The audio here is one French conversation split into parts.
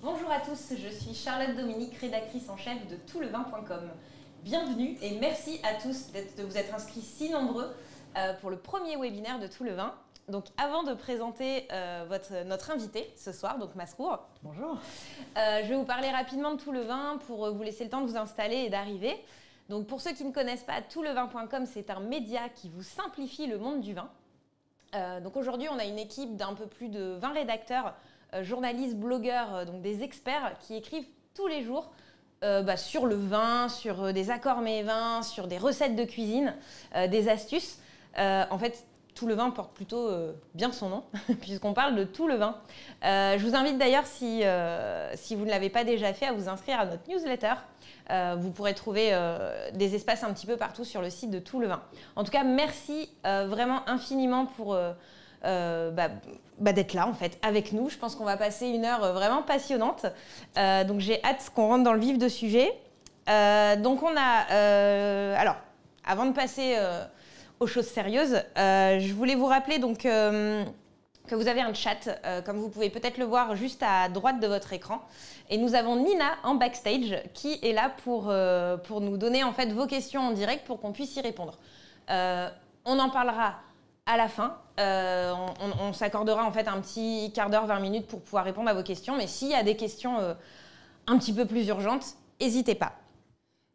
Bonjour à tous, je suis Charlotte Dominique, rédactrice en chef de toutlevin.com. Bienvenue et merci à tous de vous être inscrits si nombreux pour le premier webinaire de Tout le Vin. Donc avant de présenter notre invité ce soir, donc Masrour. Bonjour. Je vais vous parler rapidement de Tout le Vin pour vous laisser le temps de vous installer et d'arriver. Donc pour ceux qui ne connaissent pas, toutlevin.com, c'est un média qui vous simplifie le monde du vin. Donc aujourd'hui, on a une équipe d'un peu plus de 20 rédacteurs, journalistes, blogueurs, donc des experts qui écrivent tous les jours sur le vin, sur des accords mets vins, sur des recettes de cuisine, des astuces. En fait, Tout le Vin porte plutôt bien son nom, puisqu'on parle de tout le vin. Je vous invite d'ailleurs, si vous ne l'avez pas déjà fait, à vous inscrire à notre newsletter. Vous pourrez trouver des espaces un petit peu partout sur le site de Tout le Vin. En tout cas, merci vraiment infiniment pour d'être là, en fait, avec nous. Je pense qu'on va passer une heure vraiment passionnante. Donc, j'ai hâte qu'on rentre dans le vif du sujet. Donc, on a... alors, avant de passer aux choses sérieuses, je voulais vous rappeler donc, que vous avez un chat, comme vous pouvez peut-être le voir juste à droite de votre écran. Et nous avons Nina en backstage qui est là pour nous donner en fait vos questions en direct pour qu'on puisse y répondre. On en parlera à la fin. On s'accordera en fait un petit quart d'heure, 20 minutes pour pouvoir répondre à vos questions. Mais s'il y a des questions un petit peu plus urgentes, n'hésitez pas.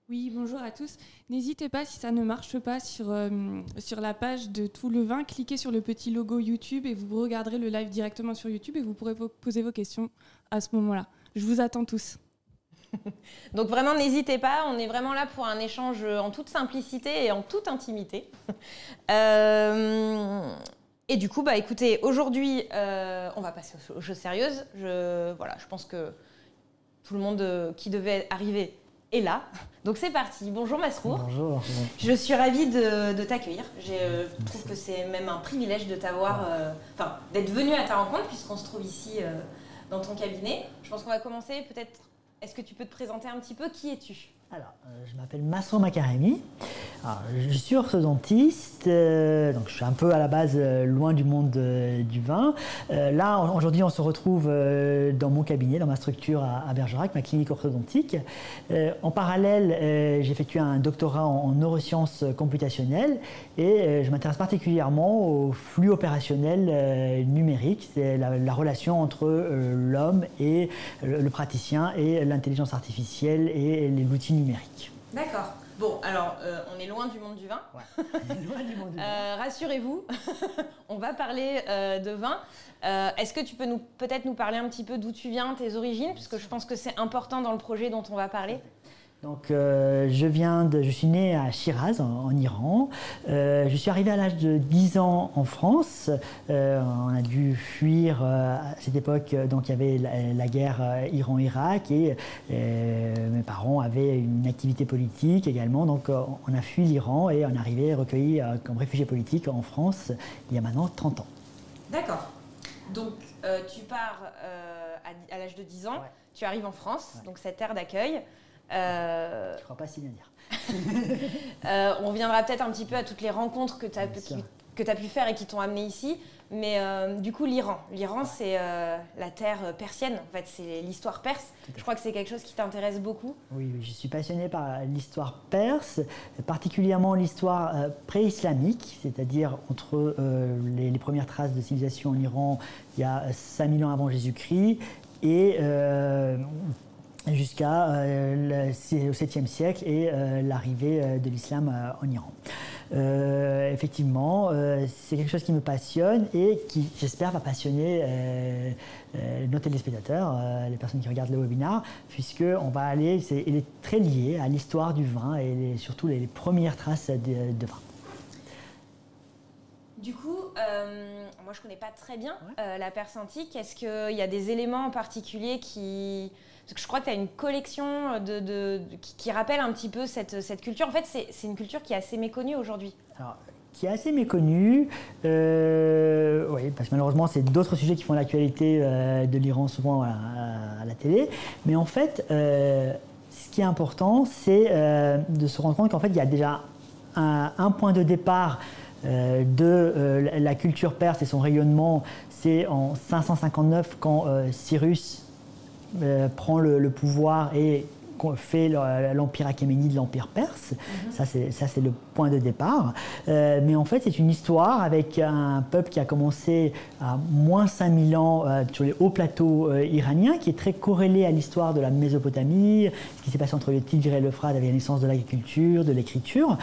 Oui, bonjour à tous. N'hésitez pas, si ça ne marche pas sur la page de Tout le Vin, cliquez sur le petit logo YouTube et vous regarderez le live directement sur YouTube et vous pourrez poser vos questions à ce moment-là. Je vous attends tous. Donc vraiment, n'hésitez pas. On est vraiment là pour un échange en toute simplicité et en toute intimité. Et du coup, écoutez, aujourd'hui, on va passer aux choses sérieuses. Je pense que tout le monde qui devait arriver est là. Donc c'est parti. Bonjour Masrour. Bonjour. Je suis ravie de t'accueillir. Je trouve que c'est même un privilège de t'avoir, d'être venu à ta rencontre puisqu'on se trouve ici dans ton cabinet. Je pense qu'on va commencer peut-être. Est-ce que tu peux te présenter un petit peu? Qui es-tu? Alors, je m'appelle Masrour Makaremi. Alors, je suis orthodontiste, donc je suis un peu à la base loin du monde du vin. Là, aujourd'hui, on se retrouve dans mon cabinet, dans ma structure à Bergerac, ma clinique orthodontique. En parallèle, j'ai effectué un doctorat en neurosciences computationnelles et je m'intéresse particulièrement au flux opérationnel numérique. C'est la relation entre l'homme et le praticien et l'intelligence artificielle et l'outil numérique. D'accord. Bon, alors, on est loin du monde du vin. Ouais. Loin du monde du vin. Rassurez-vous, on va parler de vin. Est-ce que tu peux peut-être nous parler un petit peu d'où tu viens, tes origines, puisque je pense que c'est important dans le projet dont on va parler. Donc, je suis né à Shiraz, en Iran. Je suis arrivé à l'âge de 10 ans en France. On a dû fuir à cette époque, donc il y avait la guerre Iran-Irak et mes parents avaient une activité politique également. Donc, on a fui l'Iran et on est arrivé recueilli comme réfugié politique en France il y a maintenant 30 ans. D'accord. Donc, tu pars à l'âge de 10 ans, ouais. Tu arrives en France, ouais. Donc cette terre d'accueil. Je ne crois pas si bien dire. On reviendra peut-être un petit peu à toutes les rencontres que tu as pu faire et qui t'ont amené ici. Mais du coup, l'Iran, ouais. C'est la terre persienne. En fait, c'est l'histoire perse. Je crois que c'est quelque chose qui t'intéresse beaucoup. Oui, je suis passionné par l'histoire perse, particulièrement l'histoire pré-islamique, c'est-à-dire entre les premières traces de civilisation en Iran il y a 5000 ans avant Jésus-Christ et jusqu'au 7e siècle et l'arrivée de l'islam en Iran. Effectivement, c'est quelque chose qui me passionne et qui, j'espère, va passionner nos téléspectateurs, les personnes qui regardent le webinaire, puisqu'on va aller, il est très lié à l'histoire du vin et surtout les premières traces de vin. Du coup, moi je ne connais pas très bien la Perse antique. Est-ce qu'il y a des éléments en particulier qui... Parce que je crois que tu as une collection qui rappelle un petit peu cette culture. En fait, c'est une culture qui est assez méconnue aujourd'hui. Alors, qui est assez méconnue, oui, parce que malheureusement, c'est d'autres sujets qui font l'actualité de l'Iran souvent à la télé. Mais en fait, ce qui est important, c'est de se rendre compte qu'en fait, il y a déjà un point de départ de la culture perse et son rayonnement. C'est en 559 quand Cyrus prend le pouvoir et fait l'empire achéménide, l'empire perse. Ça, c'est le point de départ. Mais en fait, c'est une histoire avec un peuple qui a commencé à moins 5000 ans sur les hauts plateaux iraniens, qui est très corrélé à l'histoire de la Mésopotamie, ce qui s'est passé entre le Tigre et l'Euphrate avec la naissance de l'agriculture, de l'écriture,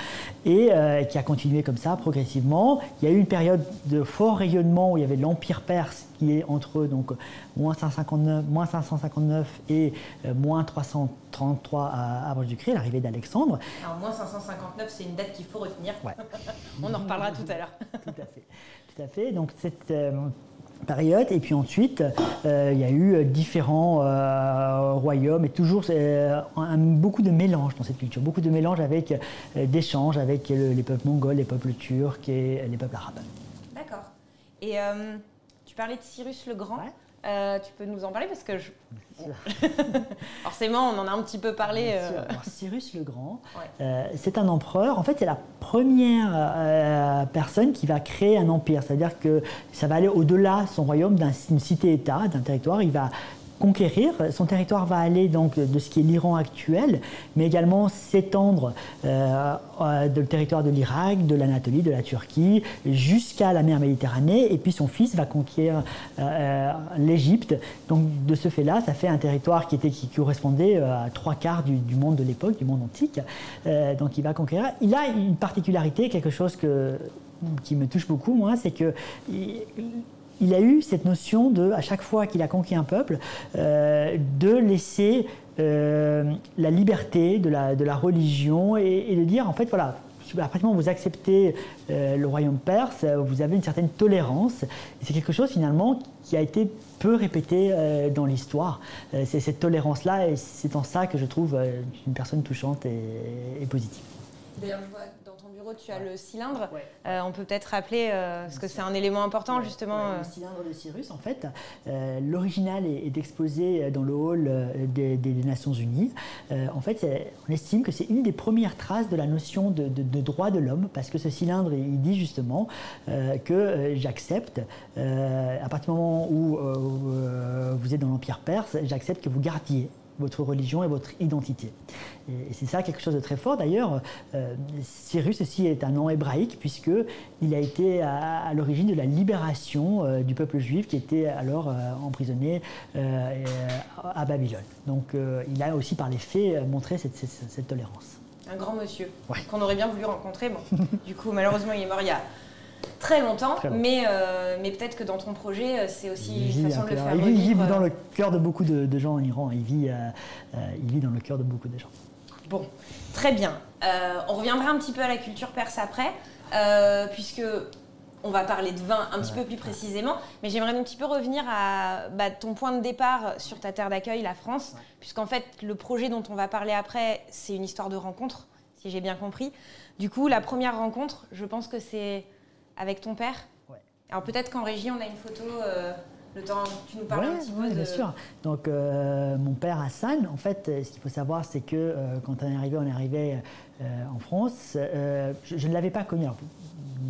et qui a continué comme ça progressivement. Il y a eu une période de fort rayonnement où il y avait l'empire perse qui est entre donc, moins 559 et moins 333 avant Jésus-Christ, l'arrivée d'Alexandre. Alors, moins 559, c'est une date qu'il faut retenir. Ouais. On en reparlera tout à l'heure. Tout à fait. Donc, cette période, et puis ensuite, il y a eu différents royaumes, et toujours beaucoup de mélanges dans cette culture, beaucoup de mélanges avec d'échanges avec les peuples mongols, les peuples turcs et les peuples arabes. D'accord. Et tu parlais de Cyrus le Grand. Ouais. Tu peux nous en parler parce que forcément on en a un petit peu parlé. Alors, Cyrus le Grand, ouais. C'est un empereur. En fait, c'est la première personne qui va créer un empire. C'est-à-dire que ça va aller au-delà son royaume d'une cité-État, d'un territoire. Il va conquérir. Son territoire va aller donc de ce qui est l'Iran actuel, mais également s'étendre le territoire de l'Irak, de l'Anatolie, de la Turquie, jusqu'à la mer Méditerranée. Et puis son fils va conquérir l'Égypte. Donc de ce fait-là, ça fait un territoire qui correspondait à 3/4 du monde de l'époque, du monde antique. Donc il va conquérir. Il a une particularité, quelque chose qui me touche beaucoup, moi, c'est que il a eu cette notion de, à chaque fois qu'il a conquis un peuple, de laisser la liberté de la religion et de dire, en fait, voilà, pratiquement vous acceptez le royaume perse, vous avez une certaine tolérance. Et c'est quelque chose, finalement, qui a été peu répété dans l'histoire. C'est cette tolérance-là, et c'est en ça que je trouve une personne touchante et positive. D'ailleurs, je vois dans ton bureau, tu as le cylindre. Ouais. On peut peut-être rappeler, parce que c'est un élément important, justement. Le cylindre de Cyrus, en fait, l'original est exposé dans le hall des Nations Unies. En fait, on estime que c'est une des premières traces de la notion de droit de l'homme, parce que ce cylindre, il dit justement que j'accepte, à partir du moment où vous êtes dans l'Empire perse, j'accepte que vous gardiez votre religion et votre identité. Et c'est ça quelque chose de très fort. D'ailleurs, Cyrus aussi est un nom hébraïque, puisqu'il a été à l'origine de la libération du peuple juif qui était alors emprisonné à Babylone. Donc il a aussi par les faits montré cette tolérance. Un grand monsieur, ouais. Qu'on aurait bien voulu rencontrer. Bon, du coup, malheureusement, il est mort il y a très longtemps, mais peut-être que dans ton projet, c'est aussi une façon de le faire revivre. Il vit dans le cœur de beaucoup de gens en Iran. Il vit dans le cœur de beaucoup de gens. Bon, très bien. On reviendra un petit peu à la culture perse après, puisque on va parler de vin un petit peu plus précisément, mais j'aimerais un petit peu revenir à ton point de départ sur ta terre d'accueil, la France, puisqu'en fait, le projet dont on va parler après, c'est une histoire de rencontre, si j'ai bien compris. Du coup, la première rencontre, je pense que c'est avec ton père. Ouais. Alors peut-être qu'en régie, on a une photo, le temps que tu nous parles un petit peu de... bien sûr. Donc mon père Hassan, en fait, ce qu'il faut savoir, c'est que quand on est arrivé en France, je ne l'avais pas connu. Alors,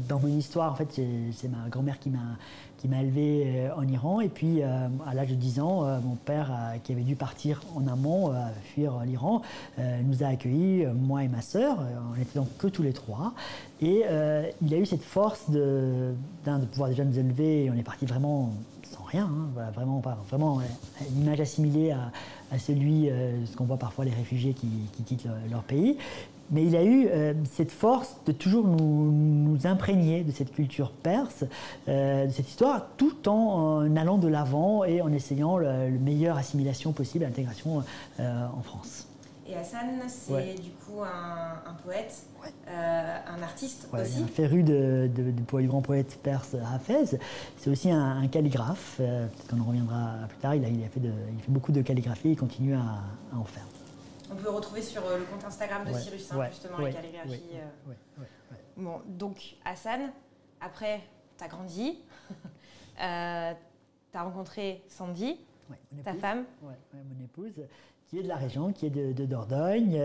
dans mon histoire, en fait, c'est ma grand-mère qui m'a élevé en Iran. Et puis, à l'âge de 10 ans, mon père, qui avait dû partir en amont, fuir l'Iran, nous a accueillis, moi et ma sœur. On n'était donc que tous les trois. Et il a eu cette force de pouvoir déjà nous élever. Et on est parti vraiment sans rien, hein, voilà, vraiment une image assimilée à celui, ce qu'on voit parfois les réfugiés qui quittent leur pays. Mais il a eu cette force de toujours nous imprégner de cette culture perse, de cette histoire, tout en allant de l'avant et en essayant la meilleure assimilation possible à l'intégration en France. Et Hassan, c'est du coup un poète, un artiste aussi. Un féru du grand poète perse Hafez. C'est aussi un calligraphe. Peut-être qu'on en reviendra plus tard. Il fait beaucoup de calligraphie. Il continue à en faire. On peut le retrouver sur le compte Instagram de Cyrus, justement, la calligraphie. Bon, donc Hassan, après, tu as grandi, tu as rencontré Sandy, ta femme. Mon épouse. qui est de la région, qui est de Dordogne.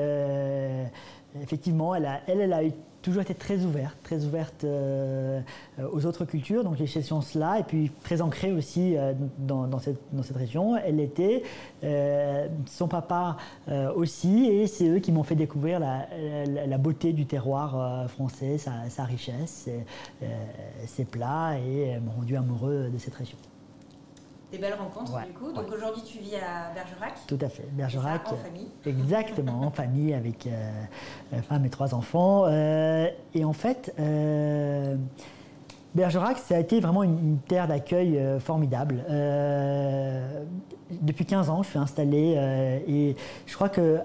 Effectivement, elle a toujours été très ouverte aux autres cultures, donc les sciences-là, et puis très ancrée aussi dans cette région. Elle était, son papa aussi, et c'est eux qui m'ont fait découvrir la beauté du terroir français, sa richesse, ses plats, et m'ont rendu amoureux de cette région. Des belles rencontres du coup. Donc aujourd'hui tu vis à Bergerac. Tout à fait, Bergerac. En famille. Exactement, en famille avec femme et 3 enfants. Et en fait, Bergerac, ça a été vraiment une terre d'accueil formidable. Depuis 15 ans, je suis installé et je crois que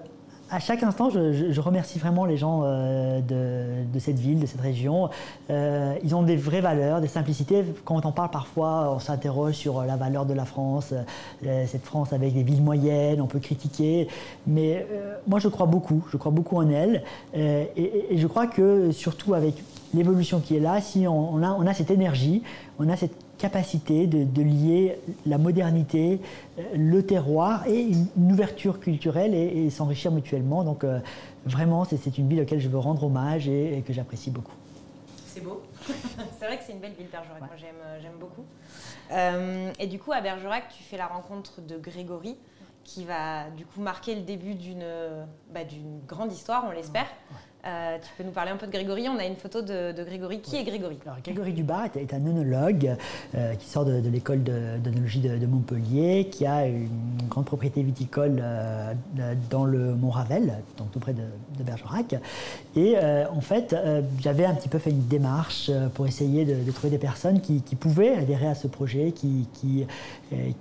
à chaque instant, je remercie vraiment les gens de cette ville, de cette région. Ils ont des vraies valeurs, des simplicités. Quand on parle parfois, on s'interroge sur la valeur de la France, cette France avec des villes moyennes, on peut critiquer. Mais moi, je crois beaucoup en elle. Et je crois que, surtout avec l'évolution qui est là, si on a cette énergie, on a cette capacité de lier la modernité, le terroir et une ouverture culturelle et s'enrichir mutuellement. Donc vraiment, c'est une ville à laquelle je veux rendre hommage et que j'apprécie beaucoup. C'est beau. C'est vrai que c'est une belle ville, Bergerac. Ouais. Moi, j'aime beaucoup. Et du coup, à Bergerac, tu fais la rencontre de Grégory, qui va du coup marquer le début d'une grande histoire, on l'espère. Tu peux nous parler un peu de Grégory? On a une photo de Grégory. Qui est Grégory? Alors, Grégory Dubar est un œnologue qui sort de l'école d'œnologie de Montpellier, qui a une grande propriété viticole dans le Mont-Ravel, donc tout près de Bergerac. Et en fait, j'avais un petit peu fait une démarche pour essayer de trouver des personnes qui pouvaient adhérer à ce projet, qui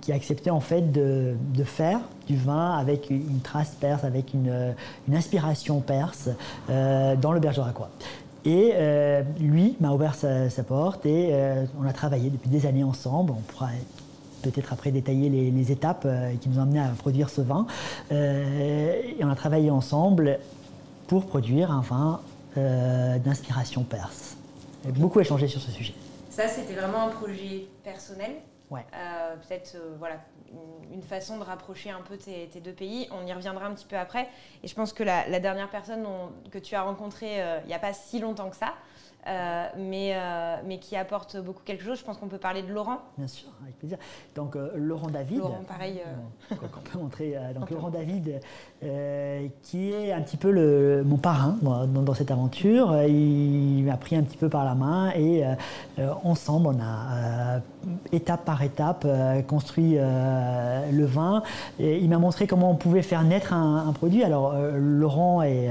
acceptaient en fait de faire du vin avec une trace perse, avec une inspiration perse dans le Bergeracois. Et lui m'a ouvert sa porte et on a travaillé depuis des années ensemble. On pourra peut-être après détailler les étapes qui nous ont amenés à produire ce vin. Et on a travaillé ensemble pour produire un vin d'inspiration perse. On a beaucoup échangé sur ce sujet. Ça, c'était vraiment un projet personnel. Ouais. Peut-être voilà, une façon de rapprocher un peu tes deux pays. On y reviendra un petit peu après. Et je pense que la dernière personne que tu as rencontrée il n'y a pas si longtemps que ça, mais qui apporte beaucoup quelque chose. Je pense qu'on peut parler de Laurent. Bien sûr, avec plaisir. Donc Laurent David. Laurent, pareil. Qu'on peut montrer. Donc Laurent David, qui est un petit peu mon parrain dans cette aventure. Il m'a pris un petit peu par la main et ensemble, on a étape par étape construit le vin. Et il m'a montré comment on pouvait faire naître un produit. Alors Laurent est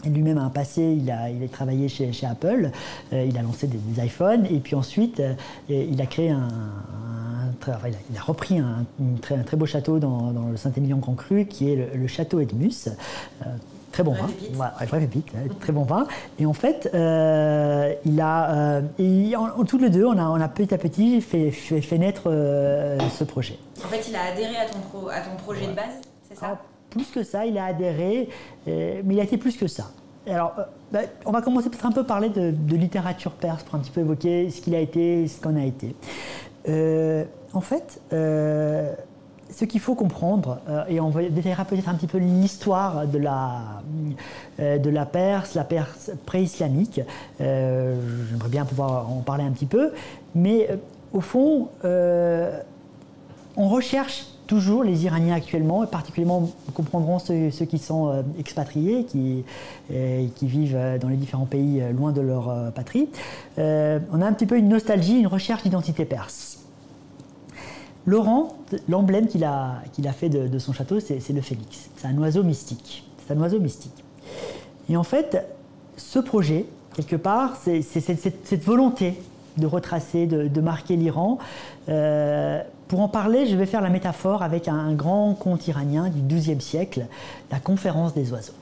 lui-même a un passé, il a travaillé chez Apple, il a lancé des iPhones et puis ensuite il a créé il a repris un très beau château dans le Saint-Émilion-Grand Cru qui est le château Edmus. Très bon vin, vraie pépite, très bon vin. Et en fait, tous les deux, on a petit à petit fait naître ce projet. En fait, il a adhéré à ton projet de base, c'est ça? Plus que ça, il a adhéré, mais il a été plus que ça. Alors, on va commencer peut-être un peu parler de littérature perse pour un petit peu évoquer ce qu'il a été et ce qu'on a été. En fait, ce qu'il faut comprendre, et on va détailler peut-être un petit peu l'histoire de la Perse pré-islamique. J'aimerais bien pouvoir en parler un petit peu, mais au fond, on recherche toujours les Iraniens actuellement, et particulièrement comprendront ceux qui sont expatriés, qui vivent dans les différents pays loin de leur patrie. On a un petit peu une nostalgie, une recherche d'identité perse. Laurent, l'emblème qu'il a fait de son château, c'est le phénix. C'est un oiseau mystique. Et en fait, ce projet, quelque part, c'est cette volonté de retracer, de marquer l'Iran. Pour en parler, je vais faire la métaphore avec un grand conte iranien du XIIe siècle, la Conférence des oiseaux.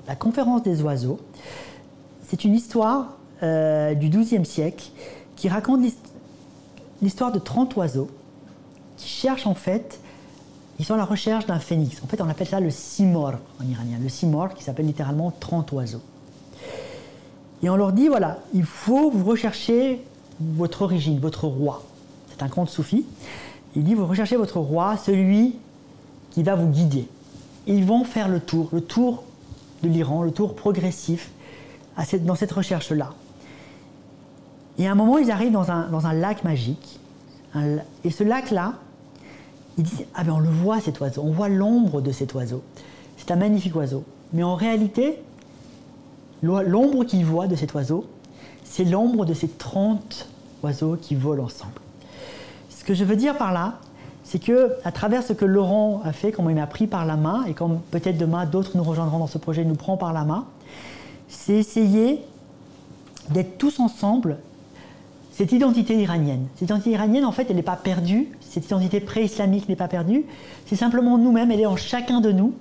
La Conférence des oiseaux, c'est une histoire du XIIe siècle qui raconte l'histoire de 30 oiseaux qui cherchent en fait, ils sont à la recherche d'un phénix. En fait, on appelle ça le simor en iranien. Le simor qui s'appelle littéralement 30 oiseaux. Et on leur dit, voilà, il faut vous rechercher votre origine, votre roi. C'est un conte soufi. Il dit, vous recherchez votre roi, celui qui va vous guider. ils vont faire le tour de l'Iran, le tour progressif dans cette recherche-là. Et à un moment, ils arrivent dans un lac magique. Et ce lac-là, ils disent « Ah ben on le voit cet oiseau, on voit l'ombre de cet oiseau. C'est un magnifique oiseau. » Mais en réalité, l'ombre qu'ils voient de cet oiseau, c'est l'ombre de ces 30 oiseaux qui volent ensemble. Ce que je veux dire par là, c'est qu'à travers ce que Laurent a fait, comment il m'a pris par la main, et comme peut-être demain d'autres nous rejoindront dans ce projet, nous prend par la main, c'est essayer d'être tous ensemble cette identité iranienne. Cette identité iranienne, en fait, elle n'est pas perdue. Cette identité pré-islamique n'est pas perdue. C'est simplement nous-mêmes, elle est en chacun de nous.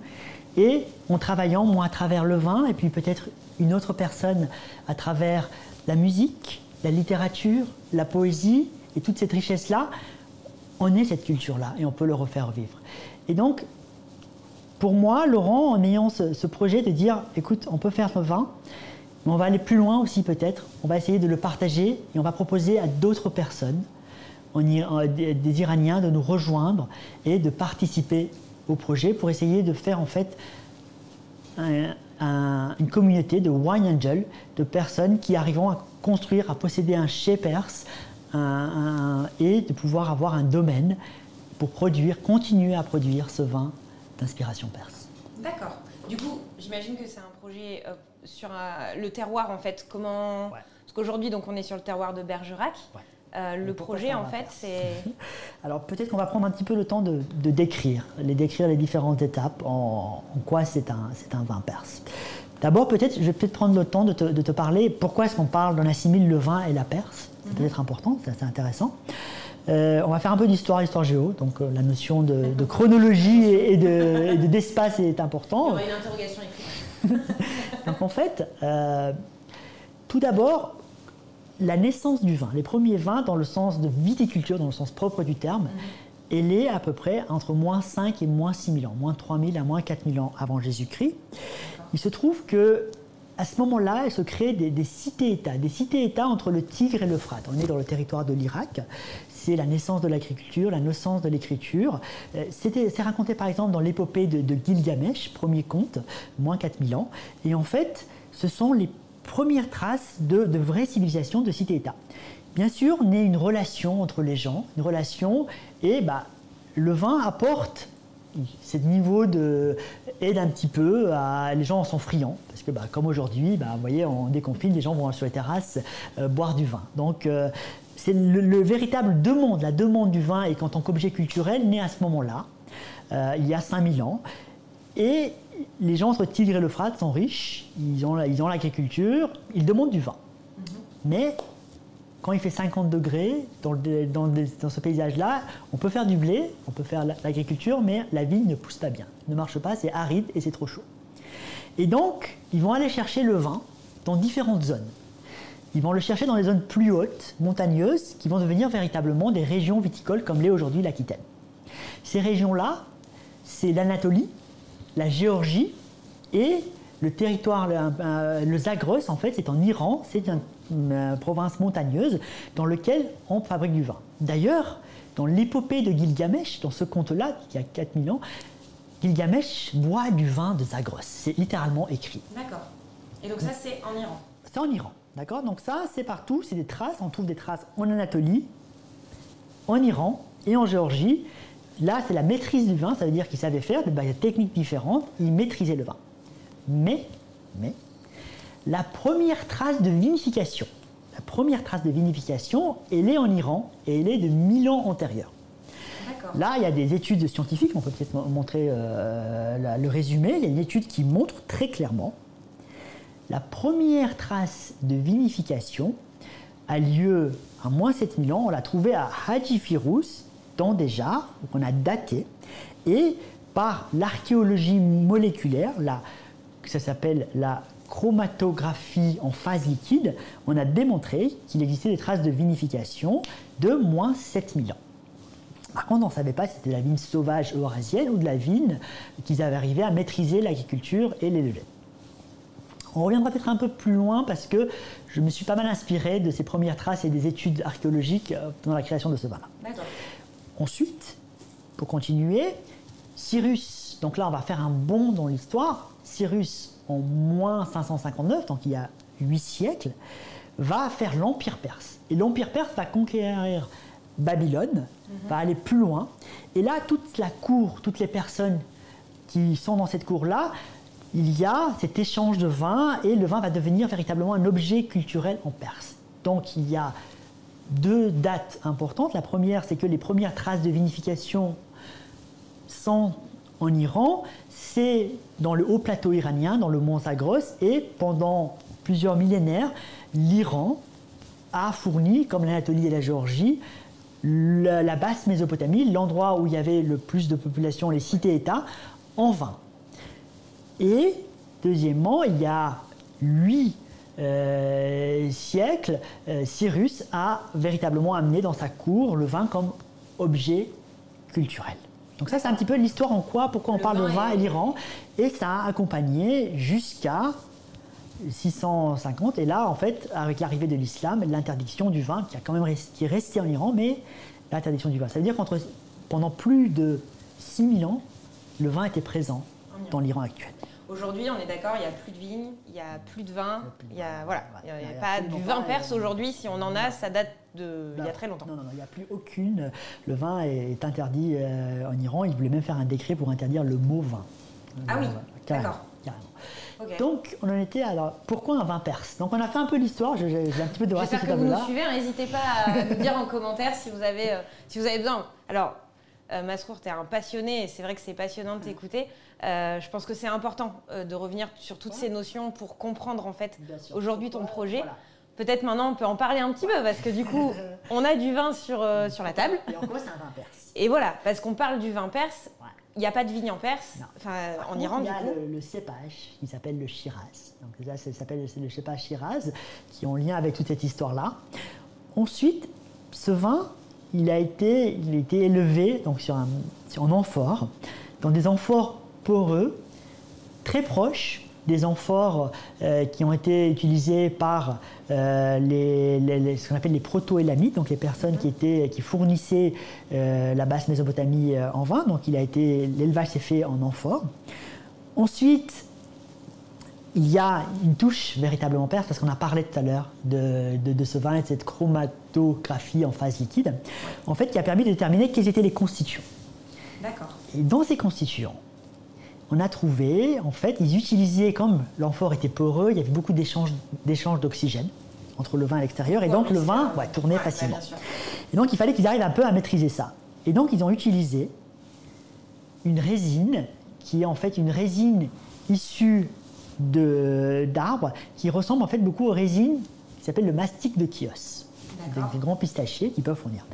Et en travaillant, moi, à travers le vin, et puis peut-être une autre personne à travers la musique, la littérature, la poésie, et toute cette richesse-là, on est cette culture-là, et on peut le refaire vivre. Et donc, pour moi, Laurent, en ayant ce projet de dire, écoute, on peut faire ce vin, mais on va aller plus loin aussi peut-être, on va essayer de le partager et on va proposer à d'autres personnes, des Iraniens, de nous rejoindre et de participer au projet pour essayer de faire en fait une communauté de wine angels, de personnes qui arriveront à construire, à posséder un chai perse et de pouvoir avoir un domaine pour continuer à produire ce vin d'inspiration perse. D'accord. Du coup, j'imagine que c'est un projet sur le terroir, en fait. Comment... Ouais. Parce qu'aujourd'hui, donc, on est sur le terroir de Bergerac. Ouais. Le projet, en fait, c'est... Alors, peut-être qu'on va prendre un petit peu le temps de décrire les différentes étapes, en quoi c'est un vin perse. D'abord, je vais peut-être prendre le temps de te parler pourquoi est-ce qu'on parle, on assimile le vin et la Perse. C'est peut-être important, c'est assez intéressant. On va faire un peu d'histoire géo, donc la notion de chronologie et d'espace est important. Il y aura une interrogation écrite. Donc en fait, tout d'abord, la naissance du vin, les premiers vins dans le sens de viticulture, dans le sens propre du terme, elle est à peu près entre moins 5 et moins 6 000 ans, moins 3 000 à moins 4 000 ans avant Jésus-Christ. Il se trouve que à ce moment-là, il se crée des cités-États entre le Tigre et l'Euphrate. On est dans le territoire de l'Irak. C'est la naissance de l'agriculture, la naissance de l'écriture. C'est raconté par exemple dans l'épopée de Gilgamesh, premier conte, moins 4000 ans. Et en fait, ce sont les premières traces de vraies civilisations, de cités-États. Bien sûr, naît une relation entre les gens, une relation, et le vin apporte ce niveau aide un petit peu, les gens en sont friands, parce que comme aujourd'hui, vous voyez, on déconfine, les gens vont sur les terrasses boire du vin. Donc c'est le véritable demande, la demande du vin est en tant qu'objet culturel naît à ce moment-là, il y a 5000 ans. Et les gens entre Tigre et l'Euphrate sont riches, ils ont l'agriculture, ils demandent du vin. Mais quand il fait 50 degrés, dans ce paysage-là, on peut faire du blé, on peut faire l'agriculture, mais la vigne ne pousse pas bien, ne marche pas, c'est aride et c'est trop chaud. Et donc, ils vont aller chercher le vin dans différentes zones. Ils vont le chercher dans les zones plus hautes, montagneuses, qui vont devenir véritablement des régions viticoles comme l'est aujourd'hui l'Aquitaine. Ces régions-là, c'est l'Anatolie, la Géorgie et le territoire, le Zagros, en fait, c'est en Iran, c'est une province montagneuse dans laquelle on fabrique du vin. D'ailleurs, dans l'épopée de Gilgamesh, dans ce conte-là, qui a 4000 ans, Gilgamesh boit du vin de Zagros. C'est littéralement écrit. D'accord. Et donc ça, c'est en Iran? C'est en Iran, d'accord? Donc ça, c'est partout, c'est des traces. On trouve des traces en Anatolie, en Iran et en Géorgie. Là, c'est la maîtrise du vin, ça veut dire qu'ils savaient faire des techniques différentes, ils maîtrisaient le vin. Mais, la première trace de vinification, elle est en Iran et elle est de 1000 ans antérieure. Là, il y a des études scientifiques, on peut peut-être montrer le résumé, il y a une étude qui montre très clairement la première trace de vinification a lieu à moins 7000 ans, on l'a trouvée à Haji Firouz, dans des jarres, qu'on a daté, et par l'archéologie moléculaire, ça s'appelle la chromatographie en phase liquide, on a démontré qu'il existait des traces de vinification de moins 7000 ans. Par contre, on ne savait pas si c'était de la vigne sauvage eurasienne ou de la vigne qu'ils avaient arrivé à maîtriser l'agriculture et les levées. On reviendra peut-être un peu plus loin parce que je me suis pas mal inspiré de ces premières traces et des études archéologiques dans la création de ce vin-là. Ensuite, pour continuer, Cyrus, donc là on va faire un bond dans l'histoire, Cyrus en moins 559, donc il y a 8 siècles, va faire l'Empire perse. Et l'Empire perse va conquérir Babylone, va aller plus loin. Et là, toute la cour, toutes les personnes qui sont dans cette cour-là, il y a cet échange de vin et le vin va devenir véritablement un objet culturel en Perse. Donc il y a 2 dates importantes. La première, c'est que les premières traces de vinification sont en Iran, c'est dans le haut plateau iranien, dans le mont Zagros, et pendant plusieurs millénaires, l'Iran a fourni, comme l'Anatolie et la Géorgie, la basse Mésopotamie, l'endroit où il y avait le plus de population, les cités-États, en vin. Et deuxièmement, il y a 8 siècles, Cyrus a véritablement amené dans sa cour le vin comme objet culturel. Donc ça, c'est un petit peu l'histoire pourquoi on parle de vin et l'Iran. Et ça a accompagné jusqu'à 650. Et là, en fait, avec l'arrivée de l'islam, l'interdiction du vin, qui est restée en Iran, mais l'interdiction du vin. Ça veut dire pendant plus de 6000 ans, le vin était présent dans l'Iran actuel. Aujourd'hui, on est d'accord, il n'y a plus de vignes, il n'y a plus de vin, il n'y a pas du vin perse aujourd'hui. Si on en a, ça date il y a très longtemps. Non, il n'y a plus aucune. Le vin est interdit en Iran. Ils voulaient même faire un décret pour interdire le mot vin. Ah oui, carrément. Okay. Donc, on en était alors, pourquoi un vin perse? Donc, on a fait un peu l'histoire. J'ai un petit peu de J'espère que vous nous suivez. N'hésitez pas à nous dire en commentaire si vous avez besoin. Alors, Masrour, tu es un passionné et c'est vrai que c'est passionnant de t'écouter. Je pense que c'est important de revenir sur toutes ces notions pour comprendre en fait aujourd'hui ton projet. Voilà. Peut-être maintenant on peut en parler un petit peu parce que du coup on a du vin sur la table. Et en quoi c'est un vin perse? Et voilà, parce qu'on parle du vin perse, il n'y a pas de vigne en Perse, en Iran du coup. Il y a le cépage qui s'appelle le Shiraz. Donc là, c'est le cépage Shiraz qui est en lien avec toute cette histoire-là. Ensuite, ce vin, il a été élevé donc sur un amphore, dans des amphores poreux, très proches des amphores qui ont été utilisés par ce qu'on appelle les proto-élamites, donc les personnes qui fournissaient la basse Mésopotamie en vin. Donc l'élevage s'est fait en amphore. Ensuite, il y a une touche véritablement perse, parce qu'on a parlé tout à l'heure de ce vin et de cette chromatographie en phase liquide, en fait, qui a permis de déterminer quels étaient les constituants. D'accord. Et dans ces constituants, on a trouvé, en fait, ils utilisaient, comme l'amphore était poreux, il y avait beaucoup d'échanges d'oxygène entre le vin et l'extérieur, et donc le vin tournait facilement. Et donc il fallait qu'ils arrivent un peu à maîtriser ça. Et donc ils ont utilisé une résine qui est en fait une résine issue d'arbres qui ressemble en fait beaucoup aux résines qui s'appellent le mastic de Chios, des grands pistachiers qui peuvent fournir.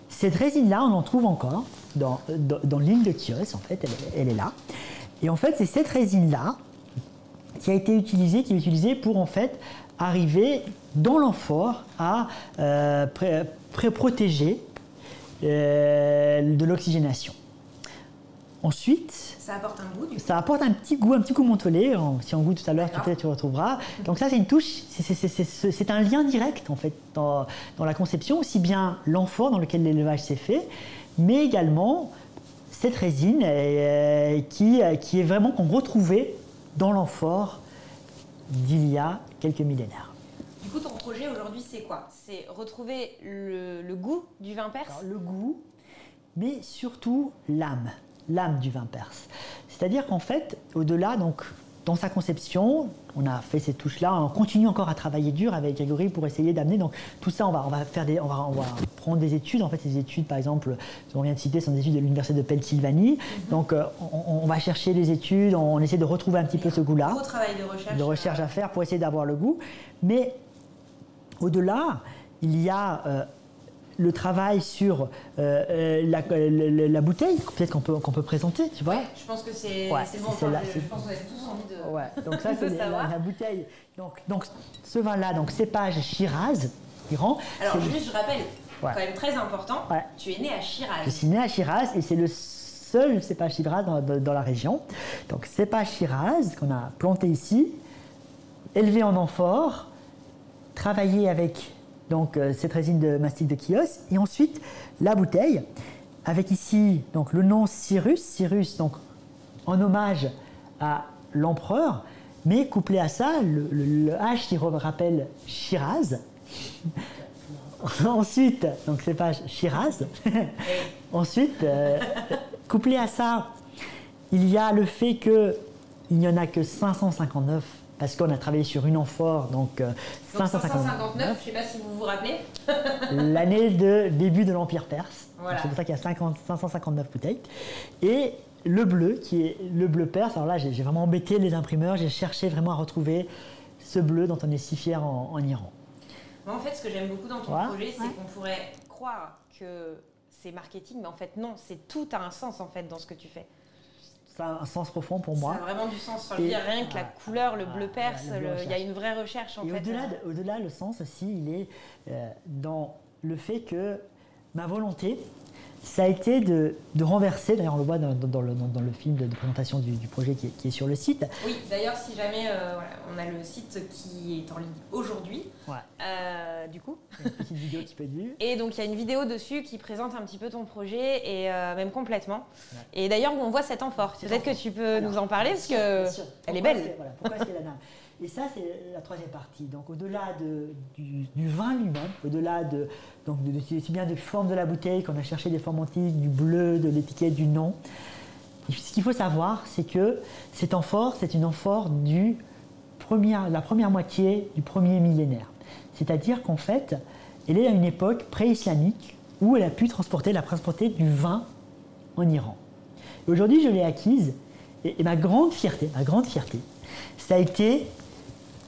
Cette résine-là, on en trouve encore dans l'île de Chios, en fait, elle est là. Et en fait, c'est cette résine-là qui est utilisée pour en fait arriver dans l'amphore à protéger de l'oxygénation. Ensuite, ça apporte un goût. Ça apporte un petit goût mentholé. Si on goûte tout à l'heure, peut-être tu retrouveras. Donc ça, c'est une touche. C'est un lien direct en fait dans la conception, aussi bien l'amphore dans lequel l'élevage s'est fait, mais également cette résine qui est vraiment qu'on retrouvait dans l'amphore d'il y a quelques millénaires. Du coup, ton projet aujourd'hui, c'est quoi? C'est retrouver le goût du vin perse? Alors, le goût, mais surtout l'âme du vin perse. C'est-à-dire qu'en fait, au-delà, donc, dans sa conception, on a fait ces touches-là, on continue encore à travailler dur avec Grégory pour essayer d'amener. Donc tout ça, on va prendre des études. En fait, ces études, par exemple, on vient de citer, sont des études de l'université de Pennsylvanie. Donc on va chercher les études, on essaie de retrouver un petit peu ce goût-là. Gros travail de recherche à faire pour essayer d'avoir le goût. Mais au-delà, il y a le travail sur la bouteille, peut-être qu'on peut présenter, tu vois. Ouais, je pense que c'est bon. Je pense qu'on a tous envie de ouais, donc ça, c'est la bouteille. Donc ce vin-là, donc cépage Shiraz, Iran. Alors, juste, je rappelle, quand même très important, tu es né à Shiraz. Je suis né à Shiraz et c'est le seul cépage Shiraz dans la région. Donc cépage Shiraz qu'on a planté ici, élevé en amphore, travaillé avec... Donc cette résine de mastic de Chios, et ensuite la bouteille avec ici donc, le nom Cyrus, Cyrus donc, en hommage à l'empereur, mais couplé à ça, le H qui rappelle Shiraz. Ensuite, donc cépage Shiraz. Ensuite, couplé à ça, il y a le fait qu'il n'y en a que 559, parce qu'on a travaillé sur une amphore, donc 559, je ne sais pas si vous vous rappelez. L'année de début de l'Empire perse. Voilà. C'est pour ça qu'il y a 559 bouteilles. Et le bleu, qui est le bleu perse. Alors là, j'ai vraiment embêté les imprimeurs, j'ai cherché vraiment à retrouver ce bleu dont on est si fier en Iran. Moi, en fait, ce que j'aime beaucoup dans ton projet, c'est qu'on pourrait croire que c'est marketing, mais en fait, non, tout a un sens en fait dans ce que tu fais. Ça a un sens profond pour moi. Ça a vraiment du sens. Enfin, je veux dire, rien que la couleur, le bleu perse, il y a une vraie recherche en fait. Au-delà, le sens aussi, il est dans le fait que ma volonté, ça a été de renverser, d'ailleurs on le voit dans le film de présentation du projet qui est sur le site. Oui, d'ailleurs si jamais on a le site qui est en ligne aujourd'hui, du coup. Une petite vidéo qui peut être vue. Et donc il y a une vidéo dessus qui présente un petit peu ton projet et même complètement. Ouais. Et d'ailleurs on voit cette amphore. Peut-être que tu peux nous en parler parce qu'elle est belle. Pourquoi est-ce qu'elle a Et ça, c'est la troisième partie. Donc, au-delà du vin lui-même, au-delà aussi bien des formes de la bouteille qu'on a cherché des formes antiques, du bleu, de l'étiquette, du nom, ce qu'il faut savoir, c'est que cette amphore, c'est une amphore de la première moitié du premier millénaire. C'est-à-dire qu'en fait, elle est à une époque pré-islamique où elle a pu transporter du vin en Iran. Et aujourd'hui, je l'ai acquise et ma grande fierté, ça a été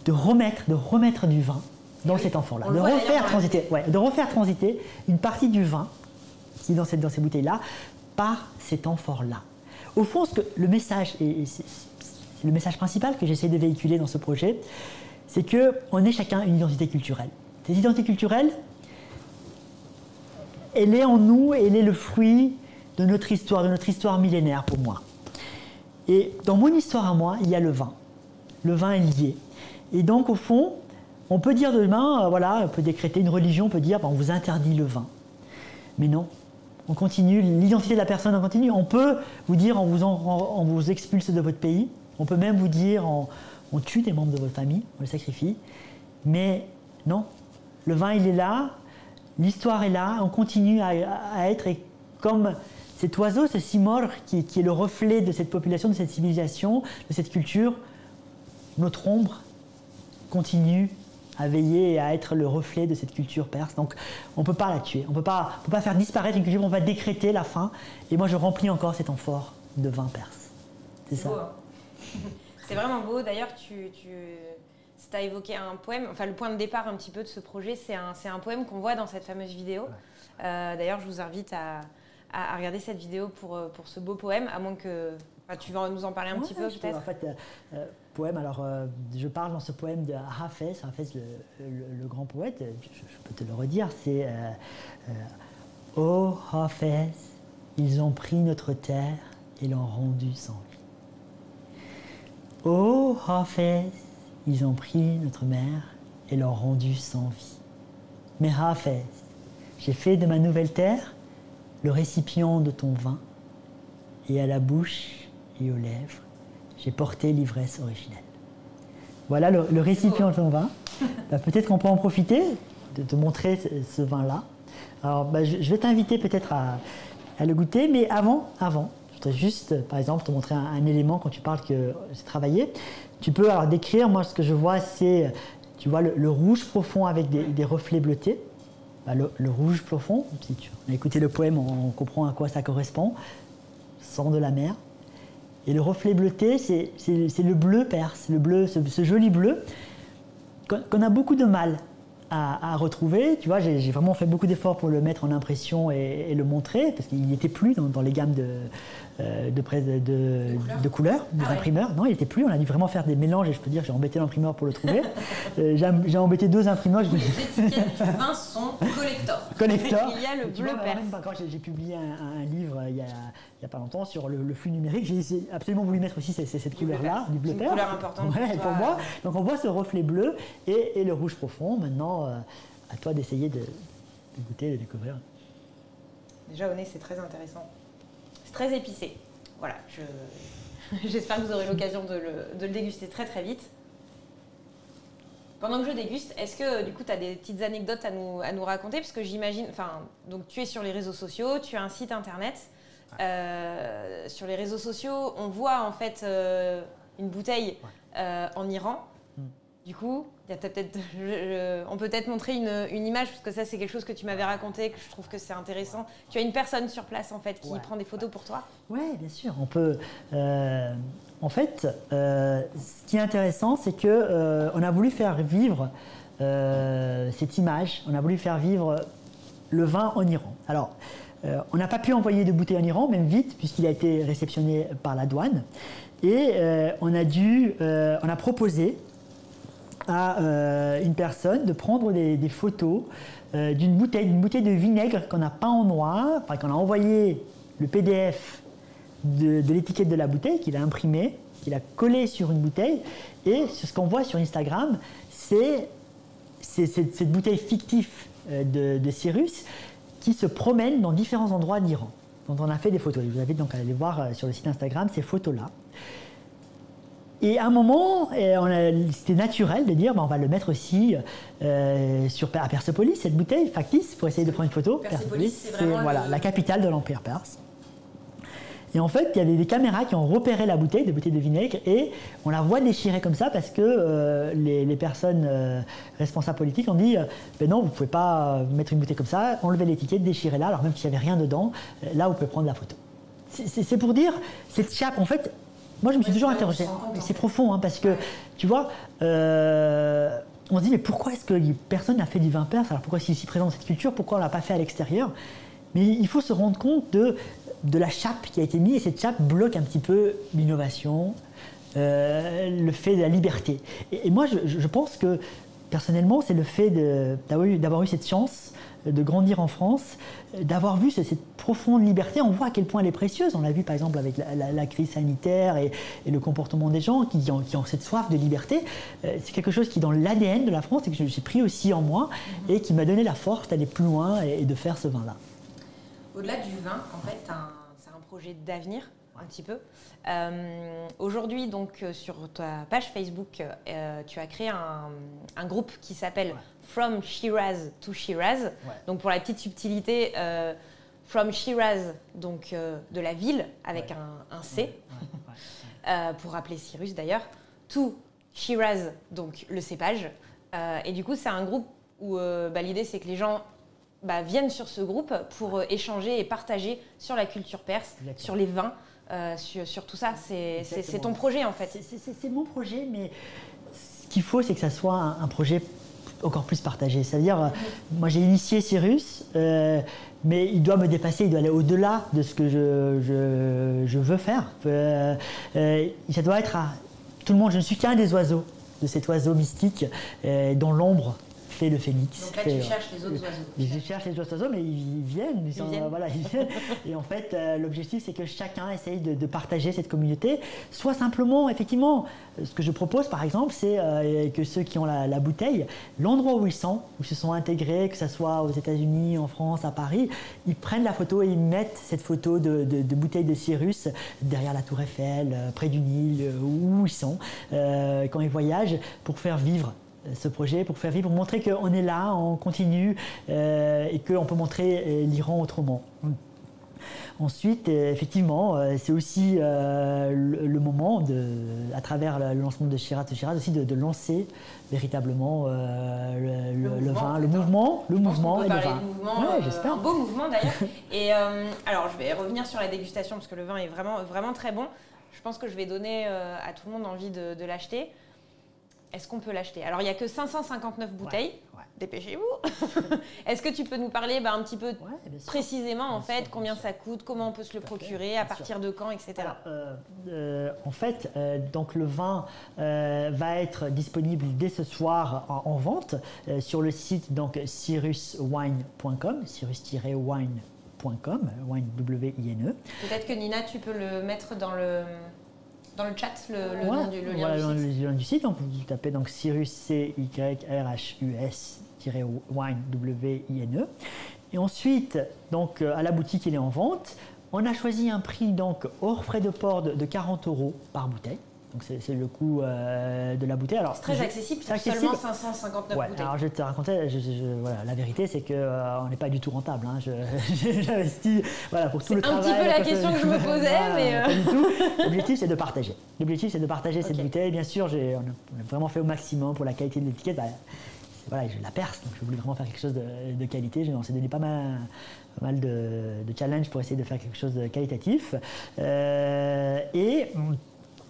de remettre du vin dans cette amphore-là, de refaire transiter une partie du vin qui est dans ces bouteilles-là par cette amphore-là. Au fond, le message, et c'est le message principal que j'essaie de véhiculer dans ce projet, c'est qu'on est chacun une identité culturelle. Cette identité culturelle, elle est en nous, elle est le fruit de notre histoire millénaire pour moi. Et dans mon histoire à moi, il y a le vin. Le vin est lié. Et donc, au fond, on peut dire demain, on peut décréter une religion, on peut dire, on vous interdit le vin. Mais non, on continue, l'identité de la personne, on continue. On peut vous dire, on vous expulse de votre pays. On peut même vous dire, on tue des membres de votre famille, on les sacrifie. Mais non, le vin, il est là, l'histoire est là, on continue à être comme cet oiseau, ce cimore, qui est le reflet de cette population, de cette civilisation, de cette culture. Notre ombre continue à veiller et à être le reflet de cette culture perse. Donc on ne peut pas la tuer, on ne peut pas faire disparaître une culture, on va décréter la fin. Et moi je remplis encore cet amphore de vin perse. C'est ça. Beau, hein. C'est vraiment beau. D'ailleurs, tu as évoqué un poème, enfin le point de départ un petit peu de ce projet, c'est un poème qu'on voit dans cette fameuse vidéo. Ouais. D'ailleurs, je vous invite à regarder cette vidéo pour ce beau poème, à moins que... tu vas nous en parler un petit peu peut-être. En fait, poème, alors je parle dans ce poème de Hafez, le grand poète, je peux te le redire, c'est Oh Hafez, ils ont pris notre terre et l'ont rendue sans vie. Oh Hafez, ils ont pris notre mère et l'ont rendue sans vie. Mais Hafez, j'ai fait de ma nouvelle terre le récipient de ton vin, et à la bouche et aux lèvres, j'ai porté l'ivresse originelle. Voilà le récipient de ton vin. Peut-être qu'on peut en profiter, de te montrer ce vin-là. Alors, je vais t'inviter peut-être à le goûter, mais avant, je voudrais juste, par exemple, te montrer un élément quand tu parles que j'ai travaillé. Tu peux alors décrire, moi ce que je vois, c'est, tu vois, le rouge profond avec des reflets bleutés. Le rouge profond, si on a écouté le poème, on comprend à quoi ça correspond. Sang de la mer. Et le reflet bleuté, c'est le bleu perse, le bleu, ce joli bleu qu'on a beaucoup de mal à retrouver. Tu vois, j'ai vraiment fait beaucoup d'efforts pour le mettre en impression et le montrer, parce qu'il n'était plus dans les gammes de couleurs des imprimeurs. Non, il n'était plus. On a dû vraiment faire des mélanges, et je peux dire que j'ai embêté l'imprimeur pour le trouver. J'ai embêté 2 imprimeurs. Oui, les étiquettes du vin sont collector. Il y a le bleu perse. Quand j'ai publié un livre il y a pas longtemps sur le flux numérique, j'ai absolument voulu mettre aussi cette couleur-là, du bleu perse. Une couleur importante pour moi. Donc on voit ce reflet bleu et le rouge profond. Maintenant, à toi d'essayer de goûter, de découvrir. Déjà au nez, c'est très intéressant. C'est très épicé. Voilà, j'espère que vous aurez l'occasion de le déguster très très vite. Pendant que je déguste, est-ce que du coup tu as des petites anecdotes à nous raconter? Parce que j'imagine, donc tu es sur les réseaux sociaux, tu as un site internet. Sur les réseaux sociaux, on voit en fait une bouteille en Iran. Du coup, on peut peut-être montrer une image, parce que ça c'est quelque chose que tu m'avais raconté, que je trouve que c'est intéressant. Tu as une personne sur place en fait qui prend des photos pour toi? Oui, bien sûr. On peut. En fait, ce qui est intéressant, c'est que on a voulu faire vivre cette image. On a voulu faire vivre le vin en Iran. Alors, on n'a pas pu envoyer de bouteilles en Iran, même vite, puisqu'il a été réceptionné par la douane. Et on a proposé à une personne de prendre des photos d'une bouteille de vinaigre qu'on n'a pas en noir, enfin, qu'on a envoyé le PDF de l'étiquette de la bouteille, qu'il a imprimé, qu'il a collé sur une bouteille. Et ce qu'on voit sur Instagram, c'est cette bouteille fictive de Cyrus qui se promène dans différents endroits d'Iran, dont on a fait des photos. Je vous invite donc à aller voir sur le site Instagram ces photos-là. Et à un moment, c'était naturel de dire on va le mettre aussi à Persépolis, cette bouteille factice, pour essayer de prendre une photo. Persépolis, c'est vraiment la capitale de l'Empire perse. Et en fait, il y avait des caméras qui ont repéré la bouteille de vinaigre et on la voit déchirer comme ça parce que les personnes responsables politiques ont dit non, vous ne pouvez pas mettre une bouteille comme ça, enlever l'étiquette, déchirer là, alors même s'il n'y avait rien dedans, là vous pouvez prendre la photo. C'est pour dire, cette chape, en fait, moi je me suis toujours interrogé, c'est profond parce que tu vois, on se dit mais pourquoi est-ce que personne n'a fait du vin perse, alors pourquoi c'est ici présent dans cette culture, pourquoi on ne l'a pas fait à l'extérieur? Mais il faut se rendre compte de la chape qui a été mise, et cette chape bloque un petit peu l'innovation, le fait de la liberté. Et moi, je pense que, personnellement, c'est le fait d'avoir eu cette chance de grandir en France, d'avoir vu cette profonde liberté. On voit à quel point elle est précieuse. On l'a vu, par exemple, avec la crise sanitaire et le comportement des gens qui ont cette soif de liberté. C'est quelque chose qui est dans l'ADN de la France et que j'ai pris aussi en moi et qui m'a donné la force d'aller plus loin et de faire ce vin-là. Au-delà du vin, en fait, c'est un projet d'avenir, un petit peu. Aujourd'hui, donc, sur ta page Facebook, tu as créé un groupe qui s'appelle From Shiraz to Shiraz. Donc, pour la petite subtilité, From Shiraz, donc de la ville, avec un C, pour rappeler Cyrus d'ailleurs, to Shiraz, donc le cépage. Et du coup, c'est un groupe où l'idée, c'est que les gens viennent sur ce groupe pour échanger et partager sur la culture perse, sur les vins, sur tout ça. C'est ton projet en fait. C'est mon projet, mais ce qu'il faut, c'est que ça soit un projet encore plus partagé. C'est-à-dire, moi j'ai initié Cyrus, mais il doit me dépasser, il doit aller au-delà de ce que je veux faire. Ça doit être à tout le monde. Je ne suis qu'un des oiseaux, de cet oiseau mystique dont l'ombre fait le phénix. Donc là, tu cherches les autres oiseaux. Je cherche les autres oiseaux, mais ils viennent. Ils viennent. Et en fait, l'objectif, c'est que chacun essaye de partager cette communauté. Soit simplement, effectivement, ce que je propose, par exemple, c'est que ceux qui ont la bouteille, l'endroit où ils se sont intégrés, que ce soit aux États-Unis, en France, à Paris, ils prennent la photo et ils mettent cette photo de bouteille de Cyrus derrière la Tour Eiffel, près du Nil, où ils sont, quand ils voyagent, pour faire vivre ce projet, pour montrer qu'on est là, on continue et qu'on peut montrer l'Iran autrement. Ensuite, effectivement, c'est aussi le moment, à travers le lancement de Shiraz aussi, de lancer véritablement le vin, le mouvement et le vin. J'espère. Un beau mouvement d'ailleurs. Et alors, je vais revenir sur la dégustation parce que le vin est vraiment, vraiment très bon. Je pense que je vais donner à tout le monde envie de l'acheter. Est-ce qu'on peut l'acheter? Alors, il n'y a que 559 bouteilles. Dépêchez-vous. Est-ce que tu peux nous parler un petit peu précisément, en fait, combien ça coûte, comment on peut se le procurer, à partir de quand, etc. Alors, en fait, donc le vin va être disponible dès ce soir en vente sur le site donc cyruswine.com, cyrus-wine.com, wine W-I-N-E. Peut-être que Nina, tu peux le mettre dans le chat, le nom du lien du site. Le lien du site, donc vous tapez donc Cyrus, C-Y-R-H-U-S-wine, W-I-N-E. Et ensuite, donc, à la boutique, il est en vente. On a choisi un prix donc, hors frais de port de 40 € par bouteille. Donc c'est le coût de la bouteille. C'est très accessible, c'est seulement 559 bouteilles. Alors je vais te raconter, voilà, la vérité c'est qu'on n'est pas du tout rentable. Hein. J'investis pour tout le travail. C'est un petit peu la question que je me posais, mais... Pas du tout. L'objectif c'est de partager. L'objectif c'est de partager cette bouteille. Bien sûr, on a vraiment fait au maximum pour la qualité de l'étiquette. Voilà, je la perce, donc je voulais vraiment faire quelque chose de qualité. On s'est donné pas mal de challenges pour essayer de faire quelque chose de qualitatif.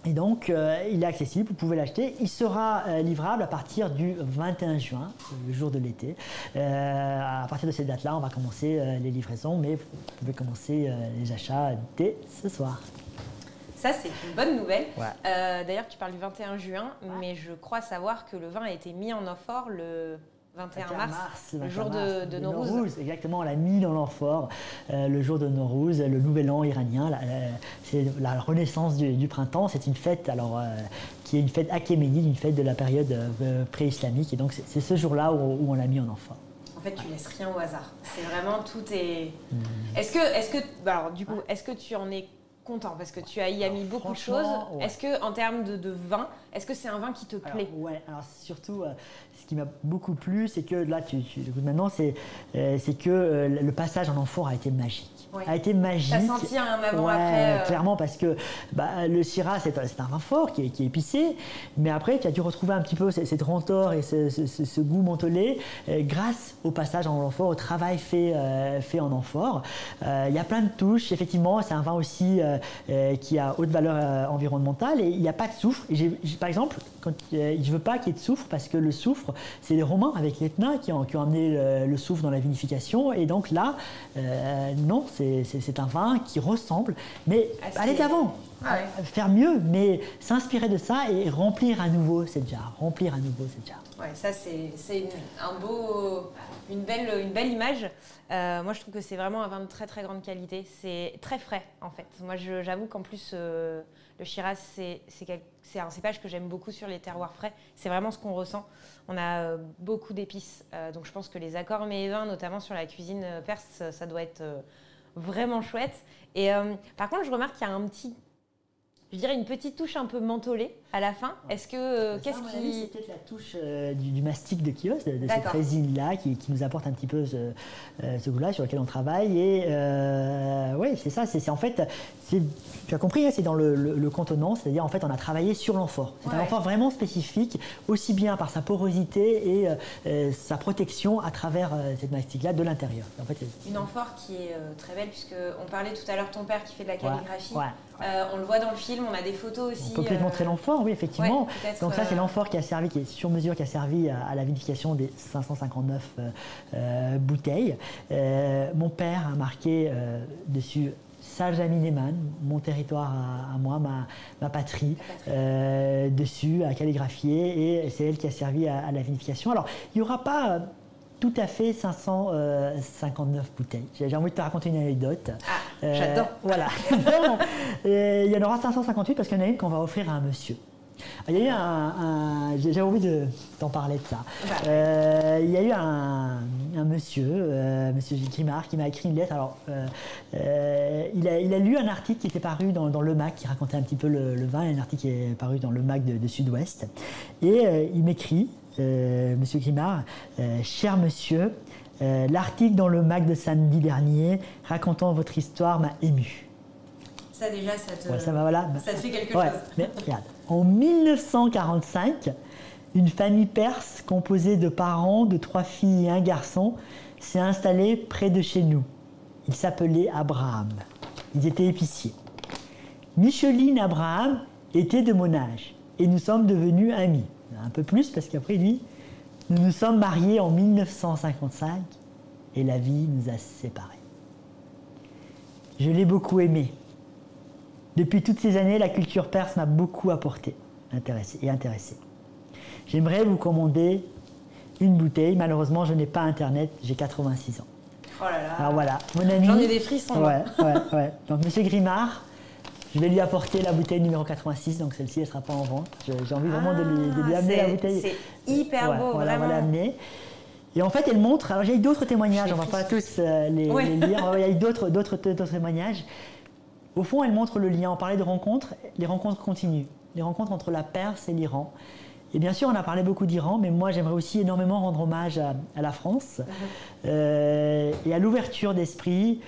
Et donc, il est accessible, vous pouvez l'acheter. Il sera livrable à partir du 21 juin, le jour de l'été. À partir de cette date-là, on va commencer les livraisons, mais vous pouvez commencer les achats dès ce soir. Ça, c'est une bonne nouvelle. Ouais. D'ailleurs, tu parles du 21 juin, mais je crois savoir que le vin a été mis en amphore le 21 mars, le jour de Nowruz. Exactement, on l'a mis dans l'amphore le jour de Nowruz, le nouvel an iranien. C'est la renaissance du printemps. C'est une fête qui est une fête achéménide, une fête de la période pré-islamique. Et donc, c'est ce jour-là où on l'a mis en amphore. En fait, tu laisses rien au hasard. C'est vraiment tout est. Est-ce que tu en es content parce que tu as y mis beaucoup de choses. Ouais. Est-ce que en termes de vin, est-ce que c'est un vin qui te plaît? Alors surtout, ce qui m'a beaucoup plu, c'est que là, tu écoutes maintenant, c'est que le passage en amphore a été magique. Ouais. A été magique. T'as senti un avant-après Clairement, parce que le Syrah, c'est un vin fort qui est épicé, mais après, tu as dû retrouver un petit peu cette rentor et ce goût mentholé grâce au passage en amphore, au travail fait en amphore. Il y a plein de touches. Effectivement, c'est un vin aussi qui a haute valeur environnementale et il n'y a pas de soufre. Par exemple, je ne veux pas qu'il y ait de soufre parce que le soufre, c'est les Romains avec l'Etna qui ont amené le soufre dans la vinification. Et donc là, non, c'est un vin qui ressemble, mais aller d'avant, faire mieux, mais s'inspirer de ça et remplir à nouveau cette jarre. Ouais, ça c'est une belle image. Moi, je trouve que c'est vraiment un vin de très très grande qualité. C'est très frais en fait. Moi, j'avoue qu'en plus, le Shiraz, c'est un cépage que j'aime beaucoup sur les terroirs frais. C'est vraiment ce qu'on ressent. On a beaucoup d'épices, donc je pense que les accords mets et vins, notamment sur la cuisine perse, ça doit être vraiment chouette. Et par contre, je remarque qu'il y a une petite touche un peu mentholée à la fin. Est-ce que c'est peut-être la touche du mastic de Chios, de cette résine-là qui nous apporte un petit peu ce goût-là sur lequel on travaille. Et oui, c'est ça. C'est en fait, tu as compris, c'est dans le contenant, c'est-à-dire en fait, on a travaillé sur l'amphore. C'est un amphore vraiment spécifique, aussi bien par sa porosité et sa protection à travers cette mastic-là de l'intérieur. En fait, une amphore qui est très belle, puisqu'on parlait tout à l'heure de ton père qui fait de la calligraphie. On le voit dans le film, on a des photos aussi. On peut peut-être montrer l'amphore, oui, effectivement. Donc ça, c'est l'amphore qui est sur mesure, qui a servi à la vinification des 559 bouteilles. Mon père a marqué dessus Sajami Neman, mon territoire à moi, ma patrie, dessus, à calligraphier, et c'est elle qui a servi à la vinification. Alors, il n'y aura pas tout à fait 559 bouteilles. J'ai envie de te raconter une anecdote. J'adore. Voilà. Il y en aura 558 parce qu'il y en a une qu'on va offrir à un monsieur. Il y a eu j'ai envie de t'en parler de ça. Il y a eu un monsieur, monsieur Grimard, qui m'a écrit une lettre. Alors, il a lu un article qui était paru dans le MAC, qui racontait un petit peu le vin, un article qui est paru dans le MAC de Sud-Ouest. Et il m'écrit, monsieur Grimard, cher monsieur, l'article dans le MAC de samedi dernier racontant votre histoire m'a ému. Ça déjà, ça te fait quelque chose. Mais regarde, en 1945, une famille perse composée de parents, de 3 filles et un garçon s'est installée près de chez nous. Ils s'appelaient Abraham. Ils étaient épiciers. Micheline Abraham était de mon âge et nous sommes devenus amis. Un peu plus parce qu'après lui, nous nous sommes mariés en 1955 et la vie nous a séparés. Je l'ai beaucoup aimé. Depuis toutes ces années, la culture perse m'a beaucoup apporté, intéressé. J'aimerais vous commander une bouteille. Malheureusement, je n'ai pas Internet, j'ai 86 ans. Oh là là. Alors voilà, mon ami. J'en ai des frissons. Ouais. Donc, monsieur Grimard, je vais lui apporter la bouteille numéro 86, donc celle-ci, elle ne sera pas en vente. J'ai envie vraiment de lui amener la bouteille. C'est hyper beau, voilà, vraiment. On va l'amener. Et en fait, elle montre, alors il y a eu d'autres témoignages, on ne va pas tous les lire, il y a eu d'autres témoignages. Au fond, elle montre le lien, on parlait de rencontres, les rencontres continuent, les rencontres entre la Perse et l'Iran. Et bien sûr, on a parlé beaucoup d'Iran, mais moi j'aimerais aussi énormément rendre hommage à la France et à l'ouverture d'esprit.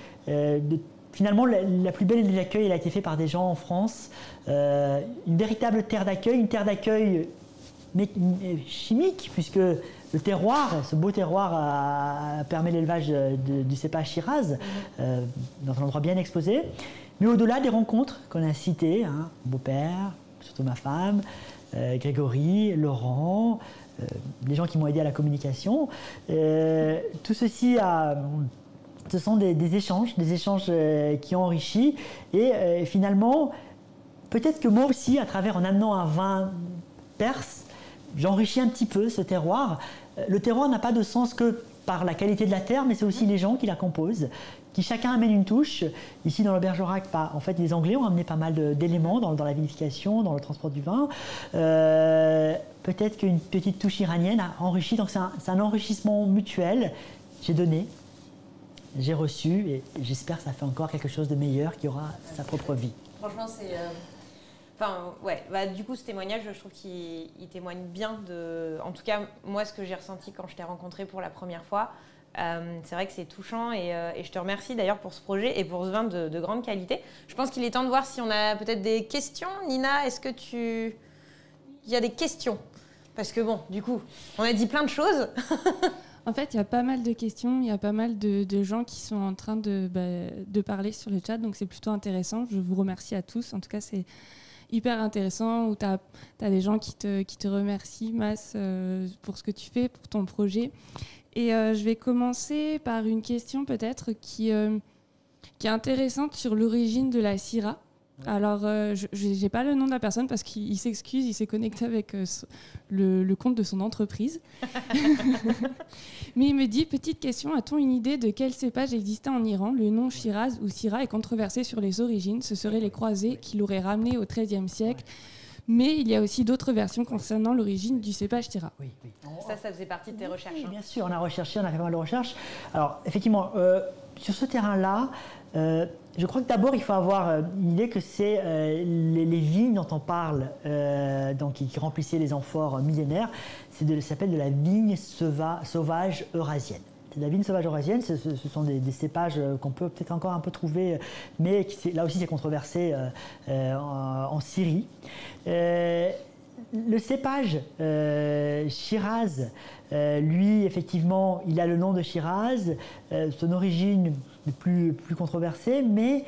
Finalement, la plus belle des accueils, elle a été faite par des gens en France. Une véritable terre d'accueil, une terre d'accueil chimique, puisque le terroir, ce beau terroir permet l'élevage du cépage Shiraz dans un endroit bien exposé. Mais au-delà des rencontres qu'on a citées, mon beau-père, surtout ma femme, Grégory, Laurent, les gens qui m'ont aidé à la communication, tout ceci ce sont des échanges qui ont enrichi et finalement, peut-être que moi aussi, en amenant un vin perse, j'enrichis un petit peu ce terroir. Le terroir n'a pas de sens que par la qualité de la terre, mais c'est aussi les gens qui la composent, qui chacun amène une touche. Ici, dans le Bergerac, en fait, les Anglais ont amené pas mal d'éléments dans la vinification, dans le transport du vin. Peut-être qu'une petite touche iranienne a enrichi. Donc, c'est un enrichissement mutuel. J'ai donné, j'ai reçu, et j'espère que ça fait encore quelque chose de meilleur qui aura sa propre vie. Franchement, c'est... du coup, ce témoignage, je trouve qu'il témoigne bien de... En tout cas, moi, ce que j'ai ressenti quand je t'ai rencontré pour la première fois, c'est vrai que c'est touchant et je te remercie d'ailleurs pour ce projet et pour ce vin de grande qualité. Je pense qu'il est temps de voir si on a peut-être des questions. Nina, est-ce que il y a des questions? Parce que bon, du coup, on a dit plein de choses. En fait, il y a pas mal de questions, il y a pas mal de gens qui sont en train de parler sur le chat, donc c'est plutôt intéressant. Je vous remercie à tous. En tout cas, c'est hyper intéressant où tu as des gens qui te remercient, Mas, pour ce que tu fais, pour ton projet. Et je vais commencer par une question peut-être qui est intéressante sur l'origine de la Syrah. Alors, je n'ai pas le nom de la personne parce qu'il s'excuse, il s'est connecté avec le compte de son entreprise. Mais il me dit, petite question, a-t-on une idée de quel cépage existait en Iran? Le nom Shiraz ou Syrah est controversé sur les origines. Ce seraient les croisés qui l'auraient ramené au XIIIe siècle. Mais il y a aussi d'autres versions concernant l'origine du cépage Syrah. Oui. Ça faisait partie de tes recherches. Oui, bien sûr, on a fait pas mal de recherches. Alors, effectivement, sur ce terrain-là, je crois que d'abord, il faut avoir une idée que c'est les vignes dont on parle, donc, qui remplissaient les amphores millénaires, ça s'appelle de la vigne sauvage eurasienne. La vigne sauvage eurasienne, ce sont des cépages qu'on peut peut-être encore un peu trouver, mais là aussi c'est controversé en Syrie. Le cépage Shiraz, lui, effectivement, il a le nom de Shiraz, son origine est plus controversée, mais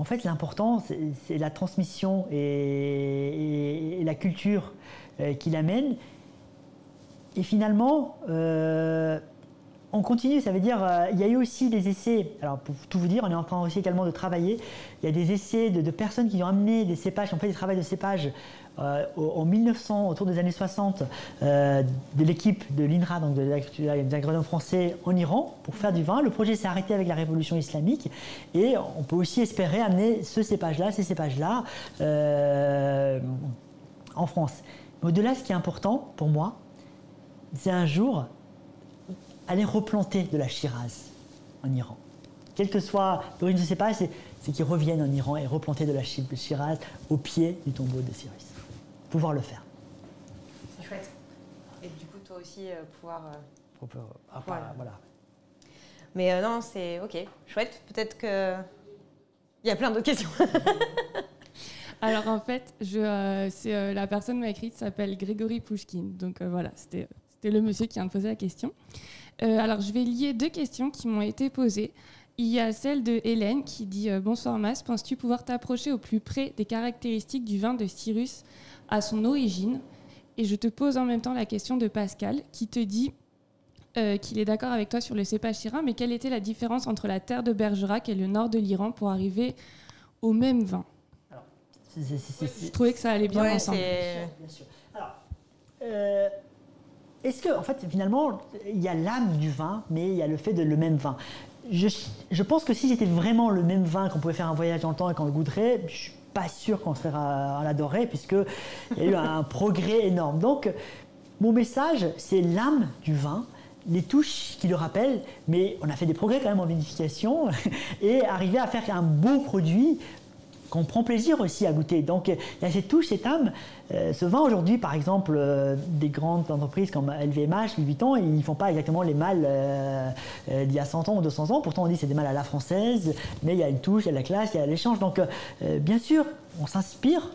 en fait, l'important, c'est la transmission et la culture qu'il amène. Et finalement, on continue, ça veut dire, il y a eu aussi des essais, alors pour tout vous dire, on est en train aussi également de travailler, il y a des essais de personnes qui ont amené des cépages, qui ont fait des travaux de cépages en 1900, autour des années 60, de l'équipe de l'INRA, donc des agronome français en Iran, pour faire du vin. Le projet s'est arrêté avec la révolution islamique et on peut aussi espérer amener ces cépages-là en France. Mais au-delà, ce qui est important pour moi, c'est un jour aller replanter de la Shiraz en Iran. Quelle que soit l'origine de ces cépages, c'est qu'ils reviennent en Iran et replanter de la Shiraz au pied du tombeau de Cyrus. Pouvoir le faire. C'est chouette. Et du coup, toi aussi, pouvoir... Voilà. Mais non, c'est OK, chouette. Peut-être qu'il y a plein d'autres questions. Alors en fait, la personne m'a écrit s'appelle Grégory Pouchkine. Donc voilà, c'était le monsieur qui vient de poser la question. Alors je vais lier deux questions qui m'ont été posées. Il y a celle de Hélène qui dit « Bonsoir Mas, penses-tu pouvoir t'approcher au plus près des caractéristiques du vin de Cyrus à son origine ?» Et je te pose en même temps la question de Pascal qui te dit qu'il est d'accord avec toi sur le cépage Syrah, mais quelle était la différence entre la terre de Bergerac et le nord de l'Iran pour arriver au même vin? Alors, je trouvais que ça allait bien ensemble. Bien sûr. Alors, est-ce que, en fait, finalement, il y a l'âme du vin, mais il y a le fait de le même vin. Je pense que si c'était vraiment le même vin, qu'on pouvait faire un voyage dans le temps et qu'on le goûterait, je ne suis pas sûr qu'on serait à l'adorer, puisqu'il y a eu un progrès énorme. Donc, mon message, c'est l'âme du vin, les touches qui le rappellent, mais on a fait des progrès quand même en vinification et arriver à faire un beau produit qu'on prend plaisir aussi à goûter. Donc il y a cette touche, cette âme. Ce vin aujourd'hui, par exemple, des grandes entreprises comme LVMH, Louis Vuitton, ils ne font pas exactement les mâles d'il y a 100 ans ou 200 ans. Pourtant on dit que c'est des mâles à la française, mais il y a une touche, il y a de la classe, il y a l'échange. Donc bien sûr, on s'inspire,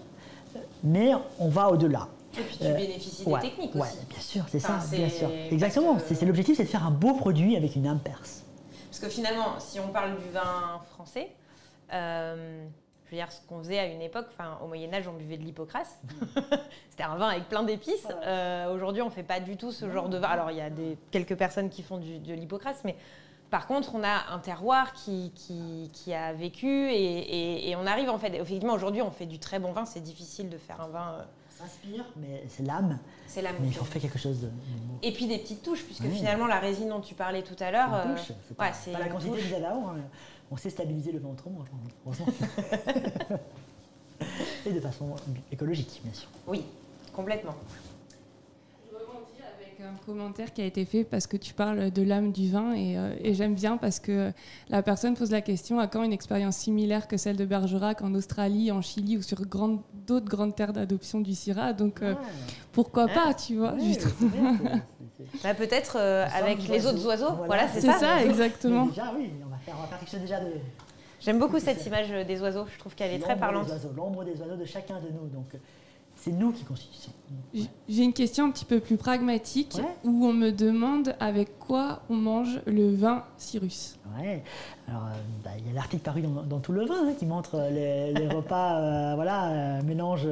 mais on va au-delà. Et puis tu bénéficies des techniques aussi. Oui, bien sûr, c'est ça, bien sûr. Exactement, c'est l'objectif, c'est de faire un beau produit avec une âme perse. Parce que finalement, si on parle du vin français, je veux dire, ce qu'on faisait à une époque, au Moyen-Âge, on buvait de l'hypocras. C'était un vin avec plein d'épices. Aujourd'hui, on ne fait pas du tout ce genre de vin. Alors, il y a quelques personnes qui font de l'hypocras, mais par contre, on a un terroir qui a vécu et on arrive en fait. Effectivement, aujourd'hui, on fait du très bon vin. C'est difficile de faire un vin. On s'inspire, mais c'est l'âme. C'est l'âme. Mais il faut faire quelque chose de. Et puis des petites touches, puisque finalement, la résine dont tu parlais tout à l'heure. C'est pas la quantité que vous avez avant. On sait stabiliser le vin autrement, heureusement. Et de façon écologique, bien sûr. Oui, complètement. Je rebondis avec un commentaire qui a été fait parce que tu parles de l'âme du vin et j'aime bien parce que la personne pose la question à quand une expérience similaire que celle de Bergerac en Australie, en Chili ou sur d'autres grandes terres d'adoption du Syrah. Donc pourquoi pas, tu vois, justement. Peut-être avec les autres oiseaux. Voilà, c'est ça. C'est ça, exactement. Déjà, oui, on va faire quelque chose déjà de. J'aime beaucoup cette image des oiseaux. Je trouve qu'elle est très parlante. L'ombre des oiseaux de chacun de nous. Donc, c'est nous qui constituons. J'ai une question un petit peu plus pragmatique où on me demande avec quoi on mange le vin Cyrus. Ouais. Alors, il y a l'article paru dans Tout le Vin qui montre les repas, mélange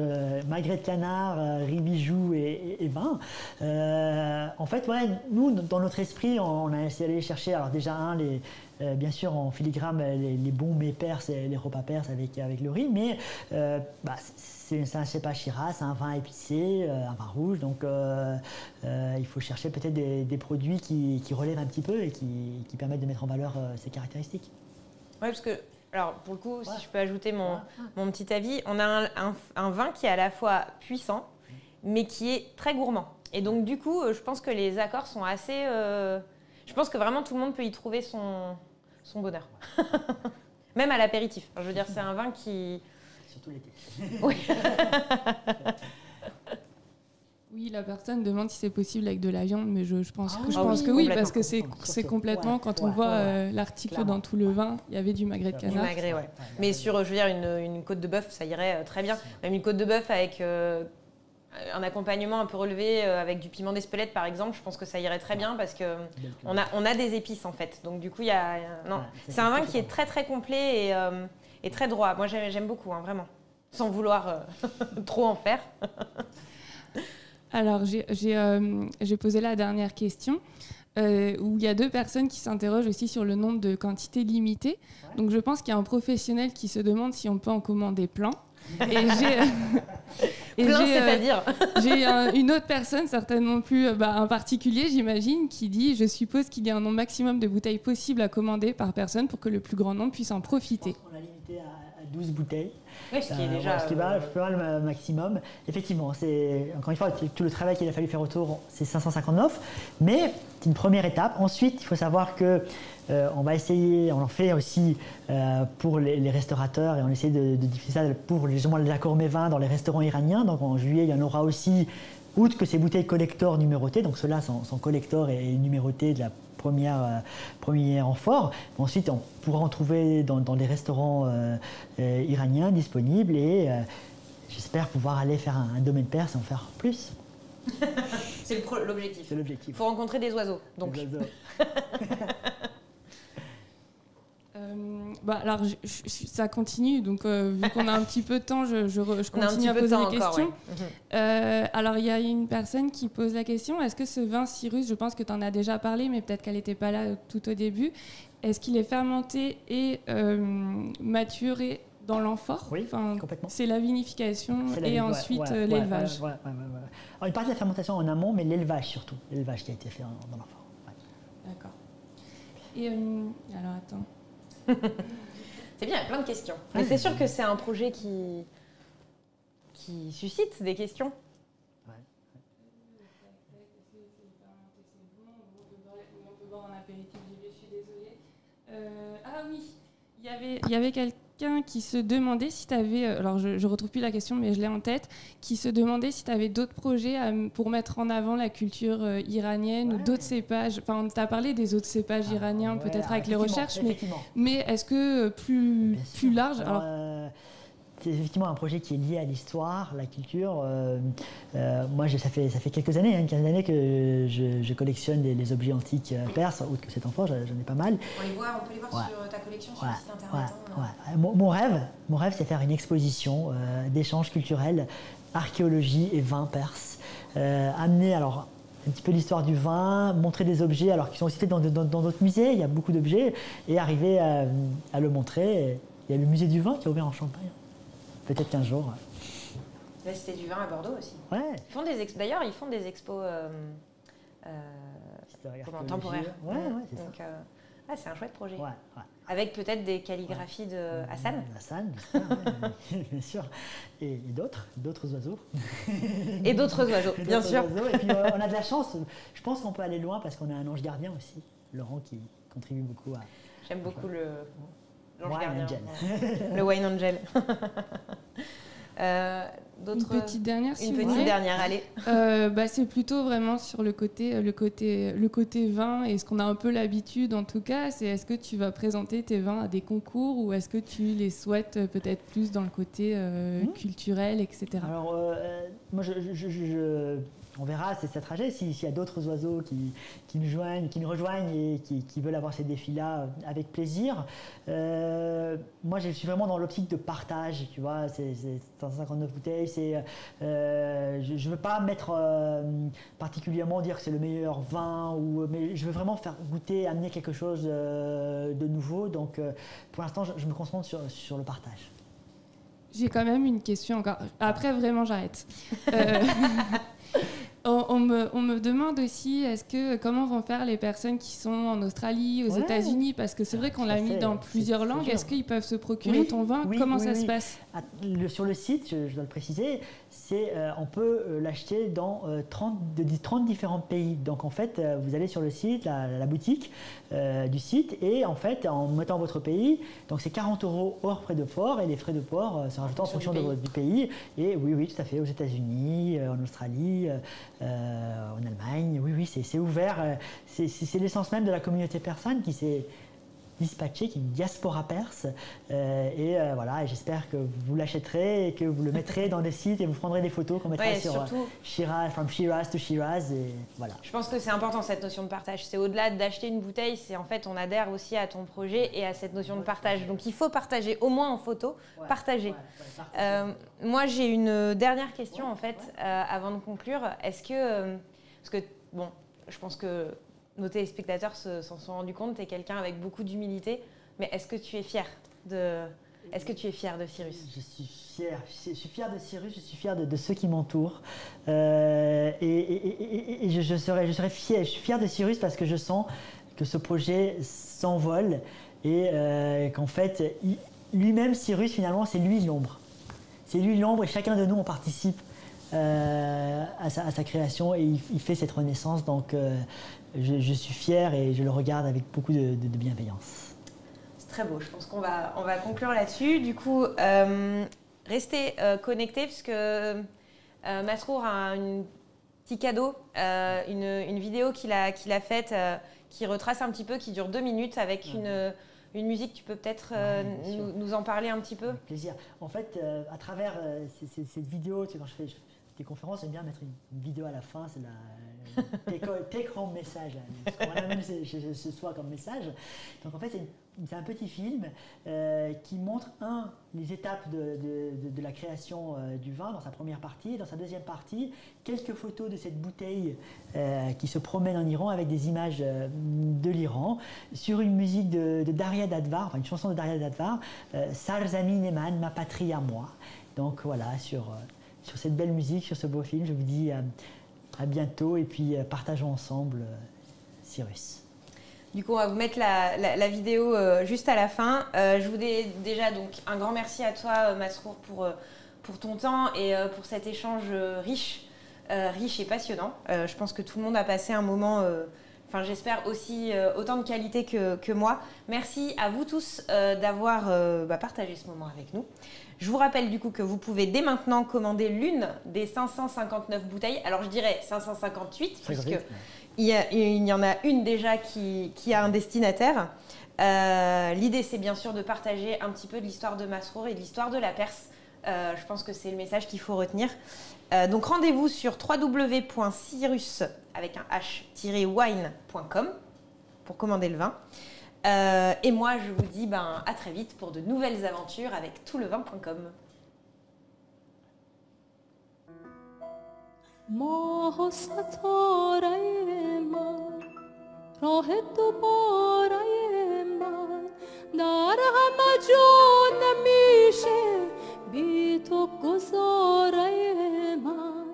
magret de canard, riz bijou et vin. En fait, nous, dans notre esprit, on a essayé d'aller chercher, alors déjà bien sûr en filigrane les bons mets perses et les repas perses avec le riz, mais c'est un cépage Shiraz, un vin épicé, un vin rouge, donc il faut chercher peut-être des produits qui relèvent un petit peu et qui permettent de mettre en valeur ces caractéristiques. Oui, parce que, alors pour le coup, si je peux ajouter mon petit avis, on a un vin qui est à la fois puissant, mais qui est très gourmand. Et donc du coup, je pense que les accords sont assez... je pense que vraiment tout le monde peut y trouver son bonheur. Même à l'apéritif. Je veux dire, c'est un vin qui... Surtout l'été. Oui. Oui, la personne demande si c'est possible avec de la viande, mais je pense que oui, parce que c'est complètement, quand on voit l'article dans Tout le Vin, il y avait du magret de canard. Du magret, mais sur, je veux dire, une côte de bœuf, ça irait très bien. Même une côte de bœuf avec un accompagnement un peu relevé, avec du piment d'Espelette, par exemple, je pense que ça irait très bien parce qu'on a des épices, en fait. Donc, du coup, c'est un vin qui est très, très complet et très droit. Moi, j'aime beaucoup, vraiment. Sans vouloir trop en faire. Alors, j'ai posé la dernière question, où il y a deux personnes qui s'interrogent aussi sur le nombre de quantités limitées. Donc, je pense qu'il y a un professionnel qui se demande si on peut en commander plein. C'est-à-dire j'ai une autre personne, certainement plus un particulier, j'imagine, qui dit « Je suppose qu'il y a un nombre maximum de bouteilles possibles à commander par personne pour que le plus grand nombre puisse en profiter. » On a limité à 12 bouteilles. Oui, ce qui est déjà... Ce qui va le maximum. Effectivement, c'est encore une fois, tout le travail qu'il a fallu faire autour, c'est 559. Mais c'est une première étape. Ensuite, il faut savoir que on va essayer, on en fait aussi pour les restaurateurs et on essaie de diffuser ça pour justement les accords mets-vins dans les restaurants iraniens. Donc en juillet, il y en aura aussi, outre que ces bouteilles collector numérotées, donc ceux-là sont collector et numérotés de la première amphore. Ensuite, on pourra en trouver dans les restaurants iraniens disponibles et j'espère pouvoir aller faire un domaine perse et en faire plus. C'est l'objectif. C'est l'objectif. Il faut rencontrer des oiseaux. Donc. Des oiseaux. Alors, ça continue, donc vu qu'on a un petit peu de temps, je continue à poser des questions. Alors, il y a une personne qui pose la question, est-ce que ce vin Cyrus, je pense que tu en as déjà parlé, mais peut-être qu'elle n'était pas là tout au début, est-ce qu'il est fermenté et maturé dans l'amphore? Oui, complètement. C'est la vinification et ensuite l'élevage. Alors, une partie de la fermentation en amont, mais l'élevage surtout. L'élevage qui a été fait dans l'amphore. D'accord. Et alors, attends. C'est bien, il y a plein de questions. Mais c'est sûr que c'est un projet qui suscite des questions. Il y avait quelqu'un qui se demandait si tu avais, alors je ne retrouve plus la question mais je l'ai en tête, qui se demandait si tu avais d'autres projets pour mettre en avant la culture iranienne ou d'autres cépages. Enfin, tu as parlé des autres cépages iraniens peut-être avec les recherches, mais est-ce que plus large c'est effectivement un projet qui est lié à l'histoire, la culture. Moi, ça fait quelques années, une quinzaine d'années que je collectionne les objets antiques perses, outre que c'est enfant, j'en ai pas mal. On peut les voir sur ta collection sur le site internet. Mon rêve, c'est faire une exposition d'échanges culturels, archéologie et vin perse. Amener alors un petit peu l'histoire du vin, montrer des objets alors qui sont aussi faits dans d'autres musées, il y a beaucoup d'objets, et arriver à le montrer. Il y a le musée du vin qui est ouvert en Champagne. Peut-être qu'un jour. La Cité du Vin à Bordeaux aussi. Ouais. D'ailleurs, ils font des expos temporaires. Ouais, c'est ça. Donc, c'est un chouette projet. Ouais. Avec peut-être des calligraphies de Hassan. Hassan, bien sûr. Et d'autres oiseaux. Et d'autres oiseaux, bien sûr. Et puis on a de la chance. Je pense qu'on peut aller loin parce qu'on a un ange gardien aussi, Laurent, qui contribue beaucoup à... J'aime beaucoup Wine Angel. Le Wine Angel. Une petite dernière, Une petite dernière, allez. C'est plutôt vraiment sur le côté vin et ce qu'on a un peu l'habitude en tout cas, c'est est-ce que tu vas présenter tes vins à des concours ou est-ce que tu les souhaites peut-être plus dans le côté culturel, etc. Alors, moi, on verra, c'est ça trajet. S'il y a d'autres oiseaux qui nous rejoignent et qui veulent avoir ces défis-là avec plaisir. Moi, je suis vraiment dans l'optique de partage, tu vois. C'est 159 bouteilles. Je ne veux pas mettre particulièrement dire que c'est le meilleur vin, mais je veux vraiment faire goûter, amener quelque chose de nouveau. Donc, pour l'instant, je me concentre sur le partage. J'ai quand même une question encore. Après, vraiment, j'arrête. On me demande aussi, comment vont faire les personnes qui sont en Australie, aux États-Unis, parce que c'est vrai qu'on l'a mis dans plusieurs langues. Est-ce qu'ils peuvent se procurer ton vin? Comment ça se passe? Sur le site, je dois le préciser, on peut l'acheter dans 30 différents pays. Donc en fait, vous allez sur le site, la boutique du site, et en fait, en mettant votre pays, donc c'est 40 € hors frais de port, et les frais de port sont rajoutés en fonction du pays. Et oui, tout à fait, aux États-Unis, en Australie, en Allemagne, oui, c'est ouvert. C'est l'essence même de la communauté persane qui s'est dispatchée, qui est une diaspora perse. Voilà, j'espère que vous l'achèterez et que vous le mettrez dans des sites et vous prendrez des photos qu'on mettra sur Shiraz, from Shiraz to Shiraz. Et voilà. Je pense que c'est important cette notion de partage. C'est au-delà d'acheter une bouteille, c'est en fait on adhère aussi à ton projet et à cette notion de partage. Donc il faut partager, au moins en photo, partager. Moi j'ai une dernière question en fait avant de conclure. Est-ce que, parce que bon, je pense que nos téléspectateurs s'en sont rendus compte, tu es quelqu'un avec beaucoup d'humilité, mais est-ce que tu es fier de Cyrus? Je suis fier de Cyrus, je suis fier de ceux qui m'entourent. Et je serais fier. Je suis fier de Cyrus parce que je sens que ce projet s'envole et qu'en fait, lui-même, Cyrus, finalement, c'est lui l'ombre. C'est lui l'ombre et chacun de nous, on participe à sa création et il fait cette renaissance. Donc, je suis fier et je le regarde avec beaucoup de bienveillance. C'est très beau, je pense qu'on va conclure là-dessus. Du coup, restez connectés puisque Masrour a un petit cadeau, une vidéo qu'il a faite qui retrace un petit peu, qui dure 2 minutes avec une musique. Tu peux peut-être nous en parler un petit peu? Avec plaisir. En fait, à travers cette vidéo, tu sais, quand je fais des conférences, j'aime bien mettre une vidéo à la fin, c'est take home message, ce qu'on va même ce soir comme message. Donc en fait, c'est un petit film qui montre les étapes de la création du vin dans sa première partie. Et dans sa deuxième partie, quelques photos de cette bouteille qui se promène en Iran avec des images de l'Iran sur une musique de Daria Dadvar, enfin une chanson de Daria Dadvar, Sarzamin Eman, ma patrie à moi. Donc voilà, sur cette belle musique, sur ce beau film, je vous dis à bientôt et puis partageons ensemble Cyrus. Du coup, on va vous mettre la vidéo juste à la fin. Je voudrais déjà donc un grand merci à toi, Masrour, pour ton temps et pour cet échange riche et passionnant. Je pense que tout le monde a passé un moment enfin j'espère aussi autant de qualité que moi. Merci à vous tous d'avoir partagé ce moment avec nous. Je vous rappelle du coup que vous pouvez dès maintenant commander l'une des 559 bouteilles. Alors je dirais 558 puisque il y en a une déjà qui a un destinataire. L'idée c'est bien sûr de partager un petit peu de l'histoire de Masrour et de l'histoire de la Perse. Je pense que c'est le message qu'il faut retenir. Donc rendez-vous sur www.cyrus avec un h-wine.com pour commander le vin. Et moi je vous dis à très vite pour de nouvelles aventures avec toutlevin.com. در همه جا نمیشه بی تو گذاره من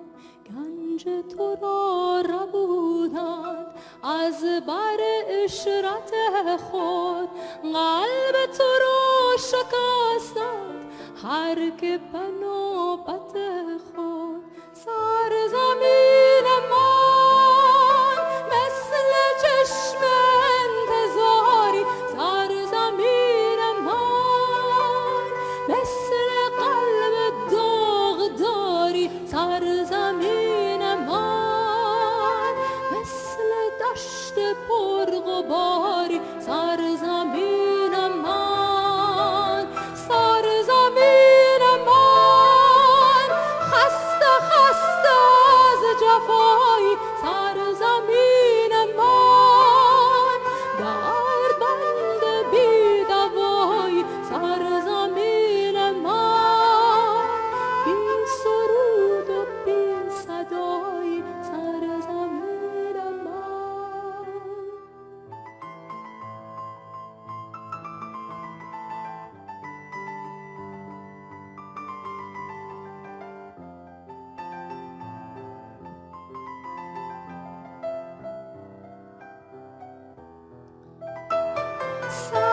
گنج تو را ربودند از بر اشرت خود قلب تو را شکستند هر که به نوبت خود سرزمین من مثل چشم انتظاری سرزمین من مثل قلب داغداری سرزمین من مثل دشت پرغباری سرزمین من سرزمین من خسته خسته از جفایی سرزمین من در بند بی دوایی سرزمین من بی سرود و بی صدایی سرزمین من سرزمین